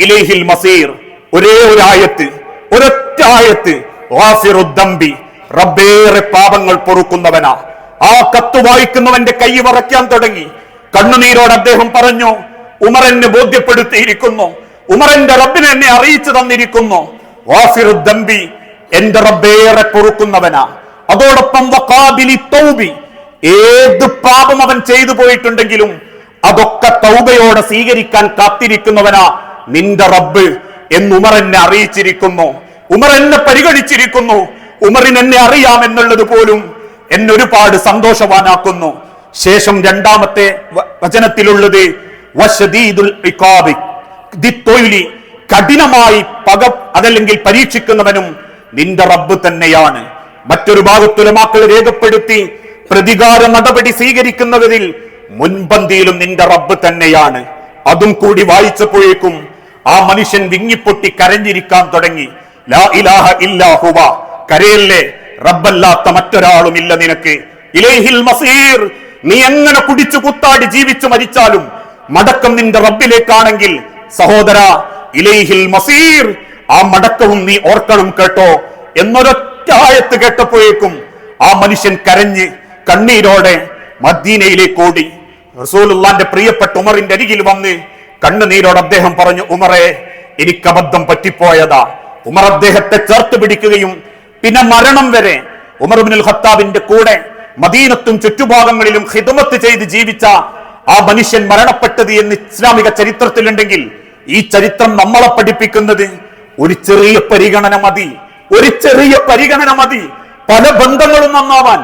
ഇലൈഹിൽ മസീർ. ഒരേ ഒരു ആയത്ത്, ഒരൊറ്റ ആയത്ത്, വാഫിറുദ്ദംബി, റബ്ബേറെ പാപങ്ങൾ പൊറുക്കുന്നവനാ. ആ കത്ത് വായിക്കുന്നവന്റെ കൈ വിറയ്ക്കാൻ തുടങ്ങി. കണ്ണുനീരോട് അദ്ദേഹം പറഞ്ഞു, ഉമർ എന്നെ ബോധ്യപ്പെടുത്തിയിരിക്കുന്നു, ഉമർ എന്റെ റബ്ബിനെ എന്നെ അറിയിച്ചു തന്നിരിക്കുന്നു. വാഫിറുദ്ദംബി, എന്റെ റബ്ബേറെ പൊറുക്കുന്നവനാ. അതോടൊപ്പം വഖാബിലി തൗബി, ഏത് പാപം അവൻ ചെയ്തു പോയിട്ടുണ്ടെങ്കിലും അതൊക്കെ തൗബയോടെ സ്വീകരിക്കാൻ കാത്തിരിക്കുന്നവനാ നിന്റെ റബ്ബ് എന്ന് ഉമർ എന്നെ അറിയിച്ചിരിക്കുന്നു. ഉമർ എന്നെ പരിഗണിച്ചിരിക്കുന്നു. ഉമറിന് എന്നെ അറിയാമെന്നുള്ളത് പോലും എന്നെ ഒരുപാട് സന്തോഷവാനാക്കുന്നു. ശേഷം 2ാമത്തെ വചനത്തിലുള്ളത്, വശദീദുൽ ഇഖാബി ദിത്തൊയ്ലി, കഠിനമായി അതല്ലെങ്കിൽ പരീക്ഷിക്കുന്നവനും നിന്റെ റബ്ബ് തന്നെയാണ്. മറ്റൊരു ഭാഗത്ത് ഉലമാക്കൾ രേഖപ്പെടുത്തി, പ്രതികാര നടപടി സ്വീകരിക്കുന്നവരിൽ മുൻപന്തിയിലും നിന്റെ റബ്ബ് തന്നെയാണ്. അതും കൂടി വായിച്ചപ്പോഴേക്കും ആ മനുഷ്യൻ വിങ്ങിപ്പൊട്ടി കരഞ്ഞിരിക്കാൻ തുടങ്ങി. ലാ ഇലാഹ ഇല്ലാ ഹുവ, കരയല്ലേ, റബ്ബല്ലാത്ത മറ്റൊരാളുമില്ല നിനക്ക്. ഇലൈഹിൽ മസീർ, നീ എങ്ങനെ കുടിച്ചു കുത്താടി ജീവിച്ചു മരിച്ചാലും മടക്കം നിന്റെ റബ്ബിലേക്കാണെങ്കിൽ സഹോദര, ഇലൈഹിൽ മസീർ, ആ മടക്കവും നീ ഓർക്കണം കേട്ടോ എന്നൊരൊറ്റ ആയത്ത് കേട്ടപ്പോഴേക്കും ആ മനുഷ്യൻ കരഞ്ഞ് കണ്ണീരോടെ മദീനയിലേക്ക് ഓടി. റസൂലുള്ളാന്റെ പ്രിയപ്പെട്ട ഉമറിന്റെ അരികിൽ വന്ന് കണ്ണുനീരോട് അദ്ദേഹം പറഞ്ഞു, ഉമറെ, എനിക്ക് അബദ്ധം പറ്റിപ്പോയതാ. ഉമർ അദ്ദേഹത്തെ ചേർത്ത് പിടിക്കുകയും പിന്നെ മരണം വരെ ഉമർ ഇബ്നുൽ ഖത്താബിന്റെ കൂടെ മദീനത്തും ചുറ്റുഭാഗങ്ങളിലും ഖിദ്മത്ത് ചെയ്ത് ജീവിച്ച ആ മനുഷ്യൻ മരണപ്പെട്ടത് എന്ന് ഇസ്ലാമിക ചരിത്രത്തിലുണ്ടെങ്കിൽ ഈ ചരിത്രം നമ്മളെ പഠിപ്പിക്കുന്നത് ഒരു ചെറിയ പരിഗണന മതി. ഒരു ചെറിയ പരിഗണന മതി പല ബന്ധങ്ങളും നന്നാവാൻ,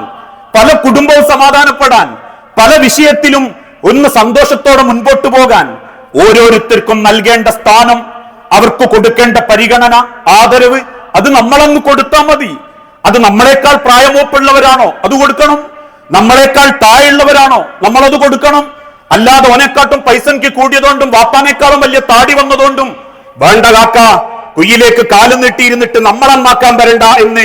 പല കുടുംബവും സമാധാനപ്പെടാൻ, പല വിഷയത്തിലും ഒന്ന് സന്തോഷത്തോടെ മുൻപോട്ട് പോകാൻ. ഓരോരുത്തർക്കും നൽകേണ്ട സ്ഥാനം, അവർക്ക് കൊടുക്കേണ്ട പരിഗണന, ആദരവ്, അത് നമ്മളങ്ങ് കൊടുത്താൽ മതി. അത് നമ്മളെക്കാൾ പ്രായമൂപ്പുള്ളവരാണോ അത് കൊടുക്കണം, നമ്മളെക്കാൾ താഴെയുള്ളവരാണോ നമ്മളത് കൊടുക്കണം. അല്ലാതെ ഓനെക്കാട്ടും പൈസക്ക് കൂടിയതുകൊണ്ടും വാപ്പാനേക്കാളും വലിയ താടി വന്നതുകൊണ്ടും വേണ്ട കാക്ക കുയ്യിലേക്ക് കാലം നീട്ടിയിരുന്നിട്ട് നമ്മളന്നാക്കാൻ വരണ്ട എന്ന്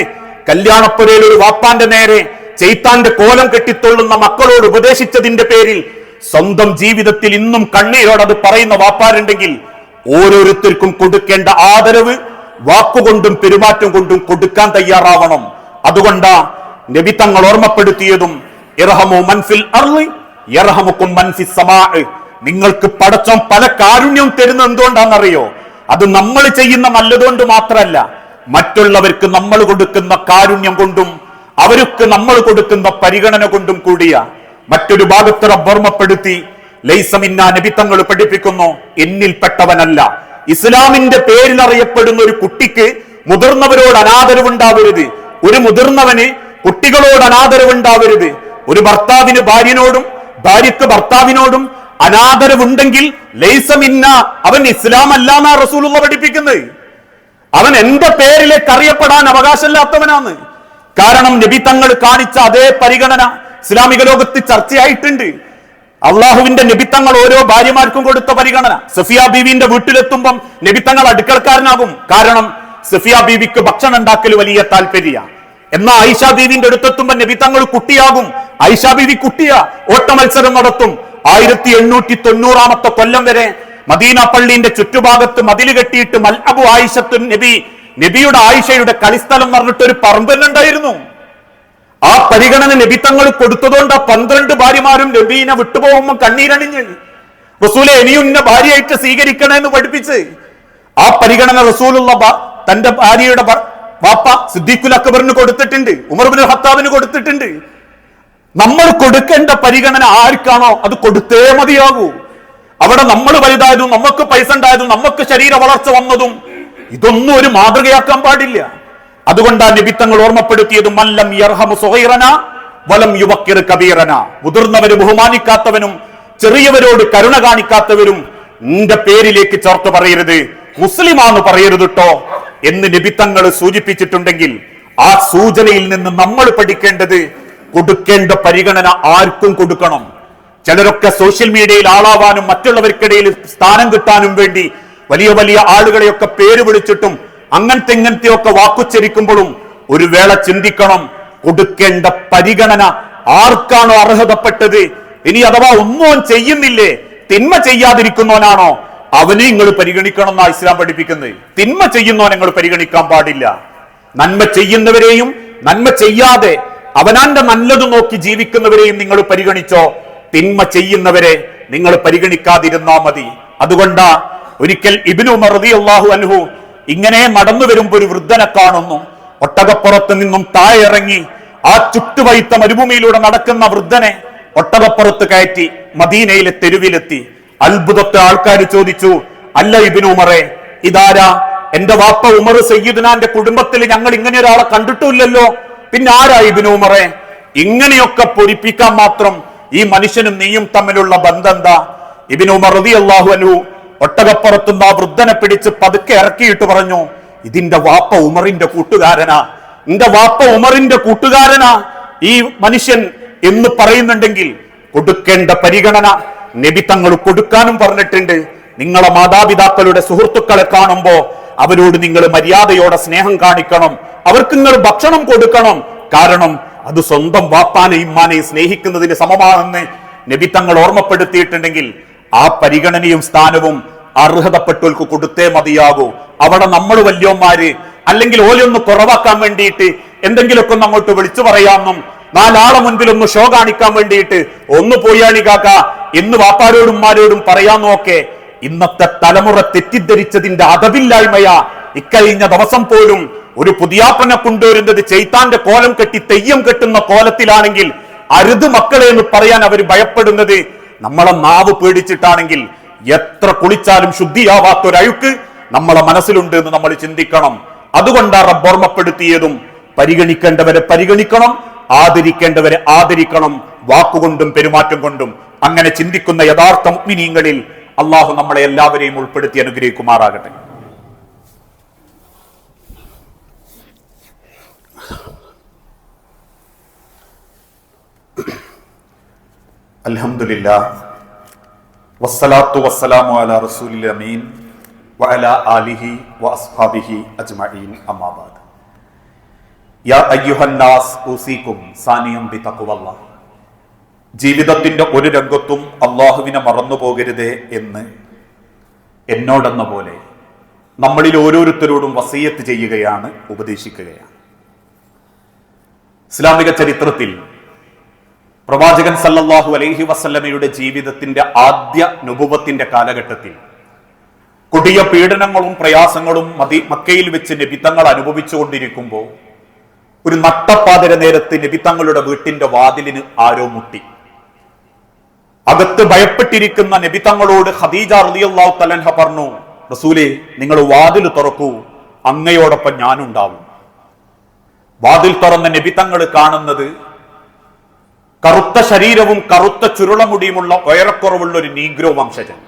കല്യാണപ്പുരയിൽ ഒരു വാപ്പാന്റെ നേരെ ചെയ്ത്താന്റെ കോലം കെട്ടിത്തൊള്ളുന്ന മക്കളോട് ഉപദേശിച്ചതിന്റെ പേരിൽ സ്വന്തം ജീവിതത്തിൽ ഇന്നും കണ്ണീരോട് അത് പറയുന്ന വാപ്പാരുണ്ടെങ്കിൽ ഓരോരുത്തർക്കും കൊടുക്കേണ്ട ആദരവ് വാക്കുകൊണ്ടും പെരുമാറ്റം കൊണ്ടും കൊടുക്കാൻ തയ്യാറാവണം. അതുകൊണ്ടാ നബി തങ്ങൾ ഓർമ്മപ്പെടുത്തിയതും ഇർഹമു മൻ ഫിൽ അർളി യർഹമുക്കും മൻ ഫിസ് സമാഅ്, നിങ്ങൾക്ക് പടച്ചോൻ പല കാരുണ്യം തരുന്നത് എന്തുകൊണ്ടാണെന്നറിയോ? അത് നമ്മൾ ചെയ്യുന്ന നല്ലതുകൊണ്ട് മാത്രമല്ല, മറ്റുള്ളവർക്ക് നമ്മൾ കൊടുക്കുന്ന കാരുണ്യം കൊണ്ടും അവർക്ക് നമ്മൾ കൊടുക്കുന്ന പരിഗണന കൊണ്ടും കൂടിയ. മറ്റൊരു ഭാഗത്ത് റബ്ബ് ഓർമ്മപ്പെടുത്തി, ലൈസ മിന്നാ, നബി തങ്ങൾ പഠിപ്പിക്കുന്നു, എന്നിൽപ്പെട്ടവനല്ല. ഇസ്ലാമിന്റെ പേരിൽ അറിയപ്പെടുന്ന ഒരു കുട്ടിക്ക് മുതിർന്നവരോട് അനാദരവുണ്ടാവരുത്. ഒരു മുതിർന്നവന് കുട്ടികളോട് അനാദരവുണ്ടാവരുത്. ഒരു ഭർത്താവിന് ഭാര്യനോടും ഭാര്യക്ക് ഭർത്താവിനോടും അനാദരവുണ്ടെങ്കിൽ ലൈസ മിന്ന, അവൻ ഇസ്ലാം അല്ല എന്നാ റസൂലുള്ള പഠിപ്പിക്കുന്നത്. അവൻ എന്റെ പേരിലേക്ക് അറിയപ്പെടാൻ അവകാശമില്ലാത്തവനാണ്. കാരണം നബി തങ്ങൾ കാണിച്ച അതേ പരിഗണന ഇസ്ലാമിക ലോകത്ത് ചർച്ചയായിട്ടുണ്ട്. അള്ളാഹുവിന്റെ നബിത്തങ്ങൾ ഓരോ ഭാര്യമാർക്കും കൊടുത്ത പരിഗണന. സഫിയ ബീവിന്റെ വീട്ടിലെത്തുമ്പം നബിത്തങ്ങൾ അടുക്കളക്കാരനാകും. കാരണം സഫിയ ബീവിക്ക് ഭക്ഷണം ഉണ്ടാക്കൽ വലിയ താല്പര്യ. എന്നാൽ ആയിഷ ബീവിന്റെ അടുത്തെത്തുമ്പോ നബിത്തങ്ങൾ കുട്ടിയാകും. ആയിഷ ബീവി കുട്ടിയ ഓട്ട മത്സരം നടത്തും. 1890 കൊല്ലം വരെ മദീന പള്ളിന്റെ ചുറ്റുഭാഗത്ത് മതില് കെട്ടിയിട്ട് മൽഅബു ആയിഷത്തു നബി, നബിയുടെ ആയിഷയുടെ കളിസ്ഥലം പറഞ്ഞിട്ട് ഒരു പറമ്പന്നുണ്ടായിരുന്നു. ആ പരിഗണന നബിത്തങ്ങൾ കൊടുത്തതുകൊണ്ട് ആ 12 ഭാര്യമാരും നബീനെ വിട്ടുപോകുമ്പോൾ കണ്ണീരണിഞ്ഞ് റസൂലെ ഇനിയുന്ന ഭാര്യയായിട്ട് സ്വീകരിക്കണമെന്ന് പഠിപ്പിച്ച് ആ പരിഗണന റസൂലുള്ള തന്റെ ഭാര്യയുടെ വാപ്പ സിദ്ദീഖുൽ അക്ബറിന് കൊടുത്തിട്ടുണ്ട്, ഉമർ ഇബ്നുൽ ഖത്താബിന് കൊടുത്തിട്ടുണ്ട്. നമ്മൾ കൊടുക്കേണ്ട പരിഗണന ആർക്കാണോ അത് കൊടുത്തേ മതിയാകൂ. അവിടെ നമ്മൾ വലുതായതും നമുക്ക് പൈസ ഉണ്ടായതും നമുക്ക് ശരീര വളർച്ച വന്നതും ഇതൊന്നും ഒരു മാതൃകയാക്കാൻ പാടില്ല. അതുകൊണ്ടാണ് നബിത്തങ്ങൾ ഓർമ്മപ്പെടുത്തിയത്, മല്ലം യർഹമു സുഗൈറന വലം യുവക്കിർ കബീറന, മുതിർന്നവര് ബഹുമാനിക്കാത്തവനും ചെറിയവരോട് കരുണ കാണിക്കാത്തവരും നിന്റെ പേരിലേക്ക് ചേർത്ത് പറയരുത്, മുസ്ലിമാന്ന് പറയരുത് കേട്ടോ എന്ന് നബിത്തങ്ങൾ സൂചിപ്പിച്ചിട്ടുണ്ടെങ്കിൽ ആ സൂചനയിൽ നിന്ന് നമ്മൾ പഠിക്കേണ്ടത് കൊടുക്കേണ്ട പരിഗണന ആർക്കും കൊടുക്കണം. ചിലരൊക്കെ സോഷ്യൽ മീഡിയയിൽ ആളാവാനും മറ്റുള്ളവർക്കിടയിൽ സ്ഥാനം കിട്ടാനും വേണ്ടി വലിയ വലിയ ആളുകളെയൊക്കെ പേര് വിളിച്ചിട്ടും അങ്ങനത്തെയൊക്കെ വാക്കുച്ചരിക്കുമ്പോഴും ഒരു വേള ചിന്തിക്കണം, കൊടുക്കേണ്ട പരിഗണന ആർക്കാണോ അർഹതപ്പെട്ടത്. ഇനി അഥവാ ഒന്നും ചെയ്യുന്നില്ലേ, തിന്മ ചെയ്യാതിരിക്കുന്നവനാണോ, അവനെ നിങ്ങൾ പരിഗണിക്കണം എന്നാ ഇസ്ലാം പഠിപ്പിക്കുന്നത്. തിന്മ ചെയ്യുന്നവനെ നിങ്ങൾ പരിഗണിക്കാൻ പാടില്ല. നന്മ ചെയ്യുന്നവരെയും നന്മ ചെയ്യാതെ അവനാന്റെ നല്ലത് നോക്കി ജീവിക്കുന്നവരെയും നിങ്ങൾ പരിഗണിച്ചോ, തിന്മ ചെയ്യുന്നവരെ നിങ്ങൾ പരിഗണിക്കാതിരുന്നാ മതി. അതുകൊണ്ടാ ഒരിക്കൽ ഇബ്നു ഉമർ റളിയല്ലാഹു അൻഹു ഇങ്ങനെ നടന്നു വരുമ്പോ ഒരു വൃദ്ധനെ കാണുന്നു. ഒട്ടകപ്പുറത്ത് നിന്നും താഴെ ഇറങ്ങി ആ ചുട്ടുവൈത്ത മരുഭൂമിയിലൂടെ നടക്കുന്ന വൃദ്ധനെ ഒട്ടകപ്പുറത്ത് കയറ്റി മദീനയിലെ തെരുവിലെത്തി. അത്ഭുതത്തെ ആൾക്കാർ ചോദിച്ചു, അല്ല ഇബ്നു ഉമറെ, ഇതാരാ? എന്റെ വാപ്പ ഉമർ സയ്യിദ്നാന്റെ കുടുംബത്തിൽ ഞങ്ങൾ ഇങ്ങനെ ഒരാളെ കണ്ടിട്ടില്ലല്ലോ, പിന്നെ ആരാ ഇബ്നു ഉമറെ? ഇങ്ങനെയൊക്കെ പൊരിപ്പിക്കാൻ മാത്രം ഈ മനുഷ്യനും നീയും തമ്മിലുള്ള ബന്ധം എന്താ? ഇബ്നു ഉമർ റളിയല്ലാഹു അൻഹു ഒട്ടകപ്പുറത്തുനിന്ന് ആ വൃദ്ധനെ പിടിച്ച് പതുക്കെ ഇറക്കിയിട്ട് പറഞ്ഞു, ഇതിന്റെ വാപ്പ ഉമറിന്റെ കൂട്ടുകാരനാ, എന്റെ വാപ്പ ഉമറിന്റെ കൂട്ടുകാരനാ ഈ മനുഷ്യൻ എന്ന് പറയുന്നുണ്ടെങ്കിൽ കൊടുക്കേണ്ട പരിഗണന നബി തങ്ങൾ കൊടുക്കാനും പറഞ്ഞിട്ടുണ്ട്. നിങ്ങളെ മാതാപിതാക്കളുടെ സുഹൃത്തുക്കളെ കാണുമ്പോ അവരോട് നിങ്ങൾ മര്യാദയോടെ സ്നേഹം കാണിക്കണം, അവർക്ക് നിങ്ങൾ ഭക്ഷണം കൊടുക്കണം. കാരണം അത് സ്വന്തം വാപ്പാനെയും ഉമ്മാനെയും സ്നേഹിക്കുന്നതിന് സമമാണെന്ന് നബി തങ്ങൾ ഓർമ്മപ്പെടുത്തിയിട്ടുണ്ടെങ്കിൽ ആ പരിഗണനയും സ്ഥാനവും അർഹതപ്പെട്ടവർക്ക് കൊടുത്തേ മതിയാകൂ. അവിടെ നമ്മൾ വല്യോന്മാര് അല്ലെങ്കിൽ ഓലൊന്ന് കുറവാക്കാൻ വേണ്ടിയിട്ട് എന്തെങ്കിലുമൊക്കെ ഒന്ന് അങ്ങോട്ട് വിളിച്ചു പറയാമെന്നും നാലാളെ മുൻപിൽ ഒന്ന് ഷോ കാണിക്കാൻ വേണ്ടിയിട്ട് ഒന്ന് പോയാണി കാക്ക എന്ന് വാപ്പാരോടും ഉമ്മാരോടും പറയാന്നൊക്കെ ഇന്നത്തെ തലമുറ തെറ്റിദ്ധരിച്ചതിന്റെ അതവില്ലായ്മയാ. ഇക്കഴിഞ്ഞ ദിവസം പോലും ഒരു പുതിയാപ്പനെ കൊണ്ടുവരുന്നത് ചെയ്ത്താന്റെ കോലം കെട്ടി തെയ്യം കെട്ടുന്ന കോലത്തിലാണെങ്കിൽ അരുത് മക്കളെ എന്ന് പറയാൻ അവർ ഭയപ്പെടുന്നത് നമ്മളെ നാവ് പേടിച്ചിട്ടാണെങ്കിൽ എത്ര കുളിച്ചാലും ശുദ്ധിയാവാത്തൊരഴുക്ക് നമ്മളെ മനസ്സിലുണ്ട് എന്ന് നമ്മൾ ചിന്തിക്കണം. അതുകൊണ്ടാ റബ്ബ് ഓർമ്മപ്പെടുത്തിയതും പരിഗണിക്കേണ്ടവരെ പരിഗണിക്കണം, ആദരിക്കേണ്ടവരെ ആദരിക്കണം, വാക്കുകൊണ്ടും പെരുമാറ്റം കൊണ്ടും. അങ്ങനെ ചിന്തിക്കുന്ന യഥാർത്ഥ മുഅ്മിനീങ്ങളിൽ അള്ളാഹു നമ്മളെ എല്ലാവരെയും ഉൾപ്പെടുത്തി അനുഗ്രഹിക്കുമാറാകട്ടെ. അൽഹംദുലില്ലാഹ് വസ്സലാത്തു വസ്സലാമു അലാ റസൂലിൽ അമീൻ വഅലാ ആലിഹി വഅസ്ഹാബിഹി അജ്മഈൻ അമ്മാ ബഅദ്. യാ അയ്യുഹന്നാസ് ഊസീകും സാനിയം ബിതഖ്വല്ലാഹ്. ജീവിതത്തിന്റെ ഒരു രംഗത്തും അള്ളാഹുവിനെ മറന്നു പോകരുതേ എന്ന് എന്നോടെന്ന പോലെ നമ്മളിൽ ഓരോരുത്തരോടും വസിയത്ത് ചെയ്യുകയാണ്, ഉപദേശിക്കുകയാണ്. ഇസ്ലാമിക ചരിത്രത്തിൽ പ്രവാചകൻ സല്ലല്ലാഹു അലൈഹി വസല്ലമയുടെ ജീവിതത്തിന്റെ ആദ്യ നുബുവത്തിന്റെ കാലഘട്ടത്തിൽ കൊടിയ പീഡനങ്ങളും പ്രയാസങ്ങളും മക്കയിൽ വെച്ച് നബി തങ്ങൾ അനുഭവിച്ചുകൊണ്ടിരിക്കുമ്പോൾ ഒരു നട്ടപ്പാതിര നേരത്ത് നബി തങ്ങളുടെ വീട്ടിന്റെ വാതിലിന് ആരോ മുട്ടി. അകത്ത് ഭയപ്പെട്ടിരിക്കുന്ന നബി തങ്ങളോട് ഖദീജ റളിയല്ലാഹു തആല അൻഹ പറഞ്ഞു, റസൂലേ, നിങ്ങൾ വാതിൽ തുറക്കൂ, അങ്ങയോടൊപ്പം ഞാനുണ്ടാവും. വാതിൽ തുറന്ന നബി തങ്ങൾ കാണുന്നത് കറുത്ത ശരീരവും കറുത്ത ചുരുളമുടിയുമുള്ള ഉയരക്കുറവുള്ള ഒരു നീഗ്രോ വംശജൻ.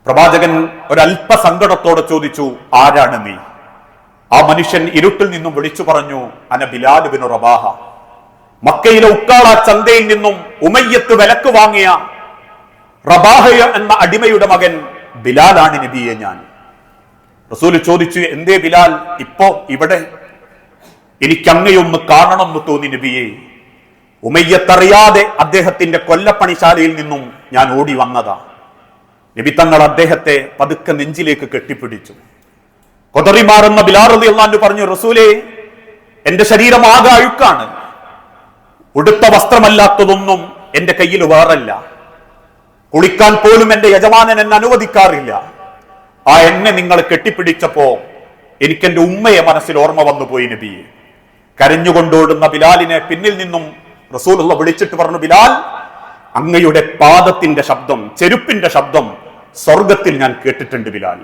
പ്രവാചകൻ ഒരല്പ സങ്കടത്തോടെ ചോദിച്ചു, ആരാണ് നീ? ആ മനുഷ്യൻ ഇരുട്ടിൽ നിന്നും വിളിച്ചു പറഞ്ഞു, അന ബിലാൽ ഇബ്നു റബാഹ. മക്കയിലെ ഉക്കാള ചന്തയിൽ നിന്നും ഉമയ്യത്ത് വിലക്ക് വാങ്ങിയ റബാഹ എന്ന അടിമയുടെ മകൻ ബിലാലാണ് നബിയെ ഞാൻ. റസൂൽ ചോദിച്ചു, എന്തേ ബിലാൽ ഇപ്പോ ഇവിടെ? എനിക്ക് അങ്ങയൊന്ന് കാണണമെന്ന് തോന്നി നബിയെ. ഉമയ്യത്തറിയാതെ അദ്ദേഹത്തിന്റെ കൊല്ലപ്പണിശാലയിൽ നിന്നും ഞാൻ ഓടി വന്നതാ. നബി തങ്ങൾ അദ്ദേഹത്തെ പതുക്കെ നെഞ്ചിലേക്ക് കെട്ടിപ്പിടിച്ചു. കൊതറിമാറുന്ന ബിലാൽ റളിയല്ലാഹു അൻഹു പറഞ്ഞു, റസൂലേ, എന്റെ ശരീരം ആകെ അഴുക്കാണ്, ഉടുത്ത വസ്ത്രമല്ലാത്തതൊന്നും എന്റെ കയ്യിൽ വേറല്ല, കുളിക്കാൻ പോലും എന്റെ യജമാനൻ എന്നെ അനുവദിക്കാറില്ല. ആ എന്നെ നിങ്ങൾ കെട്ടിപ്പിടിച്ചപ്പോ എനിക്ക് എന്റെ ഉമ്മയെ മനസ്സിൽ ഓർമ്മ വന്നു പോയി നബിയെ. കരഞ്ഞുകൊണ്ടോടുന്ന ബിലാലിനെ പിന്നിൽ നിന്നും റസൂലുള്ള വിളിച്ചിട്ട് പറഞ്ഞു, ബിലാൽ, അങ്ങയുടെ പാദത്തിന്റെ ശബ്ദം, ചെരുപ്പിന്റെ ശബ്ദം സ്വർഗത്തിൽ ഞാൻ കേട്ടിട്ടുണ്ട് ബിലാൽ.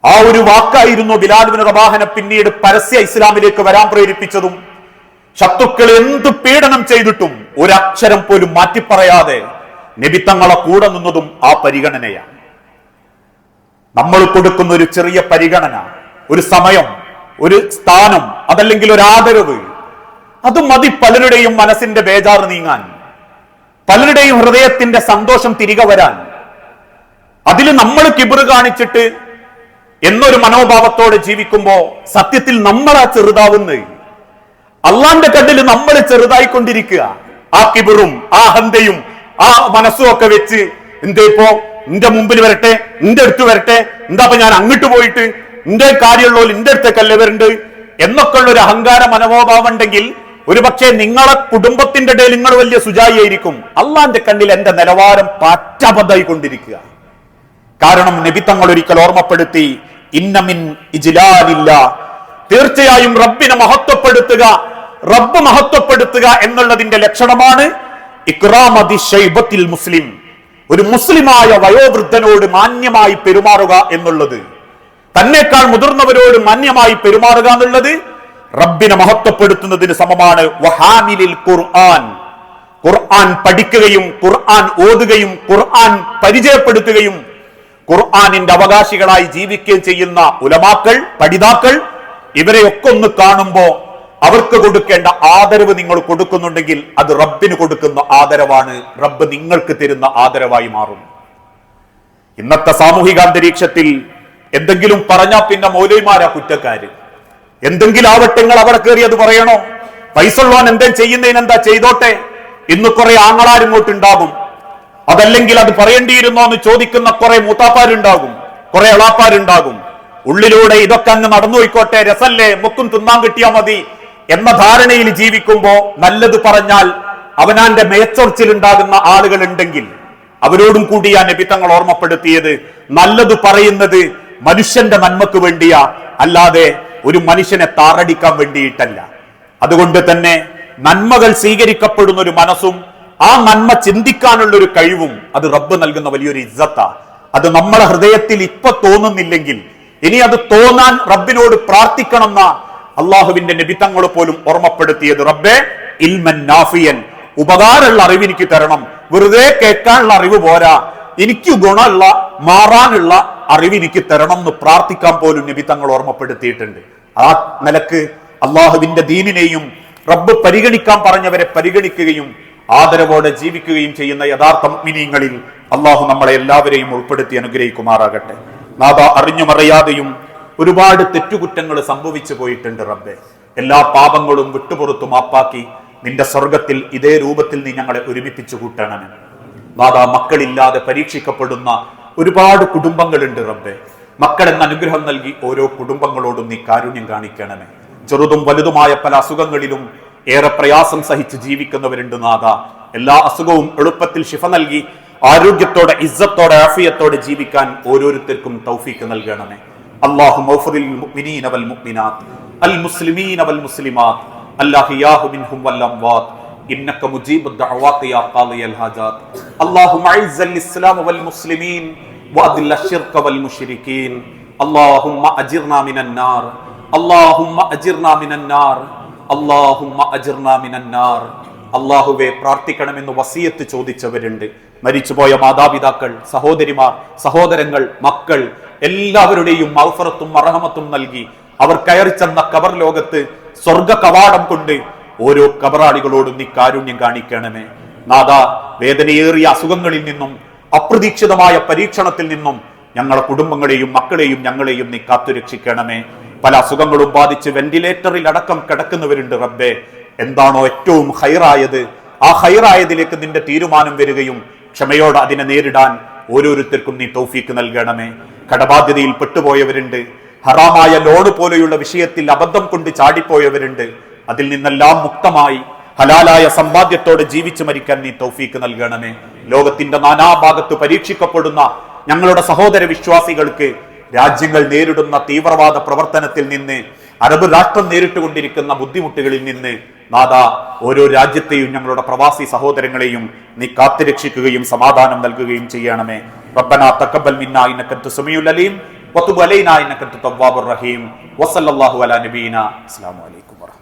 ആ ഒരു വാക്കായിരുന്നു ബിലാൽ ഇബ്നു റബാഹനെ പിന്നീട് പരസ്യ ഇസ്ലാമിലേക്ക് വരാൻ പ്രേരിപ്പിച്ചതും ശത്രുക്കൾ എന്ത് പീഡനം ചെയ്തിട്ടും ഒരക്ഷരം പോലും മാറ്റിപ്പറയാതെ നബി തങ്ങളെ കൂടെ നിന്നതും ആ പരിഗണനയാണ്. നമ്മൾ കൊടുക്കുന്ന ഒരു ചെറിയ പരിഗണന, ഒരു സമയം, ഒരു സ്ഥാനം, അതല്ലെങ്കിൽ ഒരു ആദരവ്, അത് മതി പലരുടെയും മനസ്സിന്റെ ബേജാറ് നീങ്ങാൻ, പലരുടെയും ഹൃദയത്തിന്റെ സന്തോഷം തിരികെ വരാൻ. അതിൽ നമ്മൾ കിബിറ് കാണിച്ചിട്ട് എന്നൊരു മനോഭാവത്തോടെ ജീവിക്കുമ്പോ സത്യത്തിൽ നമ്മളാ ചെറുതാവുന്നത്. അള്ളാന്റെ കണ്ണിൽ നമ്മൾ ചെറുതായിക്കൊണ്ടിരിക്കുക. ആ കിബിറും ആ ഹന്തയും ആ മനസ്സും ഒക്കെ വെച്ച് എന്തേ ഇപ്പോ എന്റെ മുമ്പിൽ വരട്ടെ, എന്റെ അടുത്ത് വരട്ടെ, എന്താ ഞാൻ അങ്ങോട്ട് പോയിട്ട് എന്റെ കാര്യമുള്ളൂ എന്റെ അടുത്തേക്കല്ലേ വരണ്ട് എന്നൊക്കെ ഉള്ള ഒരു അഹങ്കാര മനോഭാവം ഉണ്ടെങ്കിൽ ഒരുപക്ഷെ നിങ്ങളെ കുടുംബത്തിന്റെ ഇടയിൽ നിങ്ങൾ വലിയ സുജായിയായിരിക്കും. അള്ളാന്റെ കണ്ണിൽ എന്റെ നിലവാരം പാറ്റാബദ്ധായി കൊണ്ടിരിക്കുക. കാരണം നബി തങ്ങൾ ഒരിക്കൽ ഓർമ്മപ്പെടുത്തി, ഇന്നമിൻ ഇജ്ലാലില്ല, തീർച്ചയായും റബ്ബിനെ മഹത്വപ്പെടുത്തുക, റബ്ബ് മഹത്വപ്പെടുത്തുക എന്നുള്ളതിന്റെ ലക്ഷണമാണ് ഇക്റാമതി ശൈബത്തിൽ മുസ്ലിം, ഒരു മുസ്ലിമായ വയോവൃദ്ധനോട് മാന്യമായി പെരുമാറുക എന്നുള്ളത്, തന്നെക്കാൾ മുതിർന്നവരോട് മാന്യമായി പെരുമാറുക എന്നുള്ളത് റബ്ബിനെ മഹത്വപ്പെടുത്തുന്നതിന് സമമാണ്. വഹാമിലിൽ ഖുർആൻ, ഖുർആൻ പഠിക്കുകയും ഖുർആൻ ഓതുകയും ഖുർആൻ പരിചയപ്പെടുത്തുകയും ഖുർആനിന്റെ അവകാശികളായി ജീവിക്കുകയും ചെയ്യുന്ന ഉലമാക്കൾ, പഠിതാക്കൾ, ഇവരെയൊക്കെ ഒന്ന് കാണുമ്പോ അവർക്ക് കൊടുക്കേണ്ട ആദരവ് നിങ്ങൾ കൊടുക്കുന്നുണ്ടെങ്കിൽ അത് റബ്ബിന് കൊടുക്കുന്ന ആദരവാണ്, റബ്ബ് നിങ്ങൾക്ക് തരുന്ന ആദരവായി മാറും. ഇന്നത്തെ സാമൂഹിക അന്തരീക്ഷത്തിൽ എന്തെങ്കിലും പറഞ്ഞാൽ പിന്നെ മൗലവിമാരാ കുറ്റക്കാര്. എന്തെങ്കിലും ആവട്ടെങ്ങൾ അവിടെ കയറി അത് പറയണോ? പൈസ ഉള്ളവൻ എന്തെങ്കിലും ചെയ്യുന്നതിനെന്താ ചെയ്തോട്ടെ. ഇന്ന് കുറെ ആങ്ങളാരിങ്ങോട്ടുണ്ടാകും. അതല്ലെങ്കിൽ അത് പറയേണ്ടിയിരുന്നോ എന്ന് ചോദിക്കുന്ന കുറെ മൂത്താപ്പാരുണ്ടാകും, കുറെ എളാപ്പാരുണ്ടാകും. ഉള്ളിലൂടെ ഇതൊക്കെ അങ്ങ് നടന്നു പോയിക്കോട്ടെ, രസല്ലേ, മുക്കും തിന്നാൻ കിട്ടിയാ മതി എന്ന ധാരണയിൽ ജീവിക്കുമ്പോ നല്ലത് പറഞ്ഞാൽ അവനാന്റെ മേച്ചൊർച്ചിലുണ്ടാകുന്ന ആളുകൾ ഉണ്ടെങ്കിൽ അവരോടും കൂടിയാ നബി തങ്ങൾ ഓർമ്മപ്പെടുത്തിയത് നല്ലത് പറയുന്നത് മനുഷ്യന്റെ നന്മക്ക് വേണ്ടിയാ, അല്ലാതെ ഒരു മനുഷ്യനെ താറടിക്കാൻ വേണ്ടിയിട്ടല്ല. അതുകൊണ്ട് തന്നെ നന്മകൾ സ്വീകരിക്കപ്പെടുന്ന ഒരു മനസ്സും ആ നന്മ ചിന്തിക്കാനുള്ള ഒരു കഴിവും അത് റബ്ബ് നൽകുന്ന വലിയൊരു ഇസ്സത്താ. അത് നമ്മളെ ഹൃദയത്തിൽ ഇപ്പൊ തോന്നുന്നില്ലെങ്കിൽ ഇനി അത് തോന്നാൻ റബ്ബിനോട് പ്രാർത്ഥിക്കണം എന്ന അള്ളാഹുവിന്റെ നബി തങ്ങൾ പോലും ഓർമ്മപ്പെടുത്തിയത്. റബ്ബേ ഇൽമൻ നാഫിയൻ, ഉപകാരമുള്ള അറിവ് എനിക്ക് തരണം. വെറുതെ കേൾക്കാനുള്ള അറിവ് പോരാ, എനിക്ക് ഗുണമുള്ള മാറാനുള്ള അറിവ് എനിക്ക് തരണം എന്ന് പ്രാർത്ഥിക്കാൻ പോലും നബി തങ്ങൾ ഓർമ്മപ്പെടുത്തിയിട്ടുണ്ട്. ആ നിലക്ക് അള്ളാഹുവിന്റെ ദീനിനെയും റബ്ബ് പരിഗണിക്കാൻ പറഞ്ഞവരെ പരിഗണിക്കുകയും ആദരവോടെ ജീവിക്കുകയും ചെയ്യുന്ന യഥാർത്ഥ മുഅ്മിനീങ്ങളിൽ അള്ളാഹു നമ്മളെ എല്ലാവരെയും ഉൾപ്പെടുത്തി അനുഗ്രഹിക്കുമാറാകട്ടെ. നാഥ, അറിഞ്ഞുമറിയാതെയും ഒരുപാട് തെറ്റുകുറ്റങ്ങൾ സംഭവിച്ചു പോയിട്ടുണ്ട് റബ്ബെ. എല്ലാ പാപങ്ങളും വിട്ടുപുറത്തു മാപ്പാക്കി നിന്റെ സ്വർഗത്തിൽ ഇതേ രൂപത്തിൽ നീ ഞങ്ങളെ ഒരുമിപ്പിച്ചു കൂട്ടണമേ. നാഥ, മക്കളില്ലാതെ പരീക്ഷിക്കപ്പെടുന്ന ഒരുപാട് കുടുംബങ്ങളുണ്ട് റബ്ബെ. മക്കളെന്ന അനുഗ്രഹം നൽകി ഓരോ കുടുംബങ്ങളോടും നീ കാരുണ്യം കാണിക്കണമേ. ചെറുതും വലുതുമായ പല അസുഖങ്ങളിലും ഏറെ പ്രയാസം സഹിച്ച് ജീവിക്കുന്നവരുണ്ട് നാഥ. എല്ലാ അസുഖവും എളുപ്പത്തിൽ ശിഫ നൽകി ആരോഗ്യത്തോടെ ഇസ്സത്തോടെ ആഫിയത്തോടെ ജീവിക്കാൻ ഓരോരുത്തർക്കും തൗഫീക്ക് നൽകണമേ. اللهم اغفر للمؤمنين والمؤمنات المسلمين والمسلمات الأحياء منهم والأموات إنك مجيب الدعوات يا قاضي الحاجات. اللهم أعز الإسلام والمسلمين وأذل الشرك والمشركين. اللهم أجرنا من النار. اللهم أجرنا من النار. اللهم أجرنا من النار. അള്ളാഹുവെ, പ്രാർത്ഥിക്കണമെന്ന് വസിയത്ത് ചോദിച്ചവരുണ്ട്. മരിച്ചുപോയ മാതാപിതാക്കൾ, സഹോദരിമാർ, സഹോദരങ്ങൾ, മക്കൾ എല്ലാവരുടെയും മഗ്ഫിറത്തും മർഹമത്തും നൽകി അവർ കയറി ചെന്ന ഖബർ ലോകത്ത് സ്വർഗ കവാടം കൊണ്ട് ഓരോ ഖബറാളികളോടും നീ കാരുണ്യം കാണിക്കണമേ. നാഥ, വേദനയേറിയ അസുഖങ്ങളിൽ നിന്നും അപ്രതീക്ഷിതമായ പരീക്ഷണത്തിൽ നിന്നും ഞങ്ങളുടെ കുടുംബങ്ങളെയും മക്കളെയും ഞങ്ങളെയും നീ കാത്തുരക്ഷിക്കണമേ. പല അസുഖങ്ങളും ബാധിച്ച് വെന്റിലേറ്ററിൽ അടക്കം കിടക്കുന്നവരുണ്ട് റബ്ബേ. എന്താണോ ഏറ്റവും ഹൈറായത് ആ ഹൈറായതിലേക്ക് നിന്റെ തീരുമാനം വരികയും ക്ഷമയോടെ അതിനെ നേരിടാൻ ഓരോരുത്തർക്കും നീ തൗഫീക്ക് നൽകണമേ. കടബാധ്യതയിൽ പെട്ടുപോയവരുണ്ട്. ഹറാമായ ലോണ് പോലെയുള്ള വിഷയത്തിൽ അബദ്ധം കൊണ്ട് ചാടിപ്പോയവരുണ്ട്. അതിൽ നിന്നെല്ലാം മുക്തമായി ഹലാലായ സമ്പാദ്യത്തോടെ ജീവിച്ചു മരിക്കാൻ നീ തൗഫീക്ക് നൽകണമേ. ലോകത്തിന്റെ നാനാഭാഗത്ത് പരീക്ഷിക്കപ്പെടുന്ന ഞങ്ങളുടെ സഹോദര വിശ്വാസികൾക്ക് രാജ്യങ്ങൾ നേരിടുന്ന തീവ്രവാദ പ്രവർത്തനത്തിൽ നിന്ന്, അറബ് രാഷ്ട്രം നേരിട്ടുകൊണ്ടിരിക്കുന്ന ബുദ്ധിമുട്ടുകളിൽ നിന്ന് നാഥ, ഓരോ രാജ്യത്തെയും ഞങ്ങളുടെ പ്രവാസി സഹോദരങ്ങളെയും നീ കാത്തുരക്ഷിക്കുകയും സമാധാനം നൽകുകയും ചെയ്യണമേ. റബ്ബനാ തഖബ്ബൽ മിന്നാ ഇന്നക അൻത സമീഉൽ അലീം വതുബ് അലൈനാ ഇന്നക അൻത തവ്വാബുർ റഹീം. വസല്ലല്ലാഹു അലാ നബീനാ. അസ്സലാമു അലൈക്കും വറഹ്മത്തുള്ളാഹി.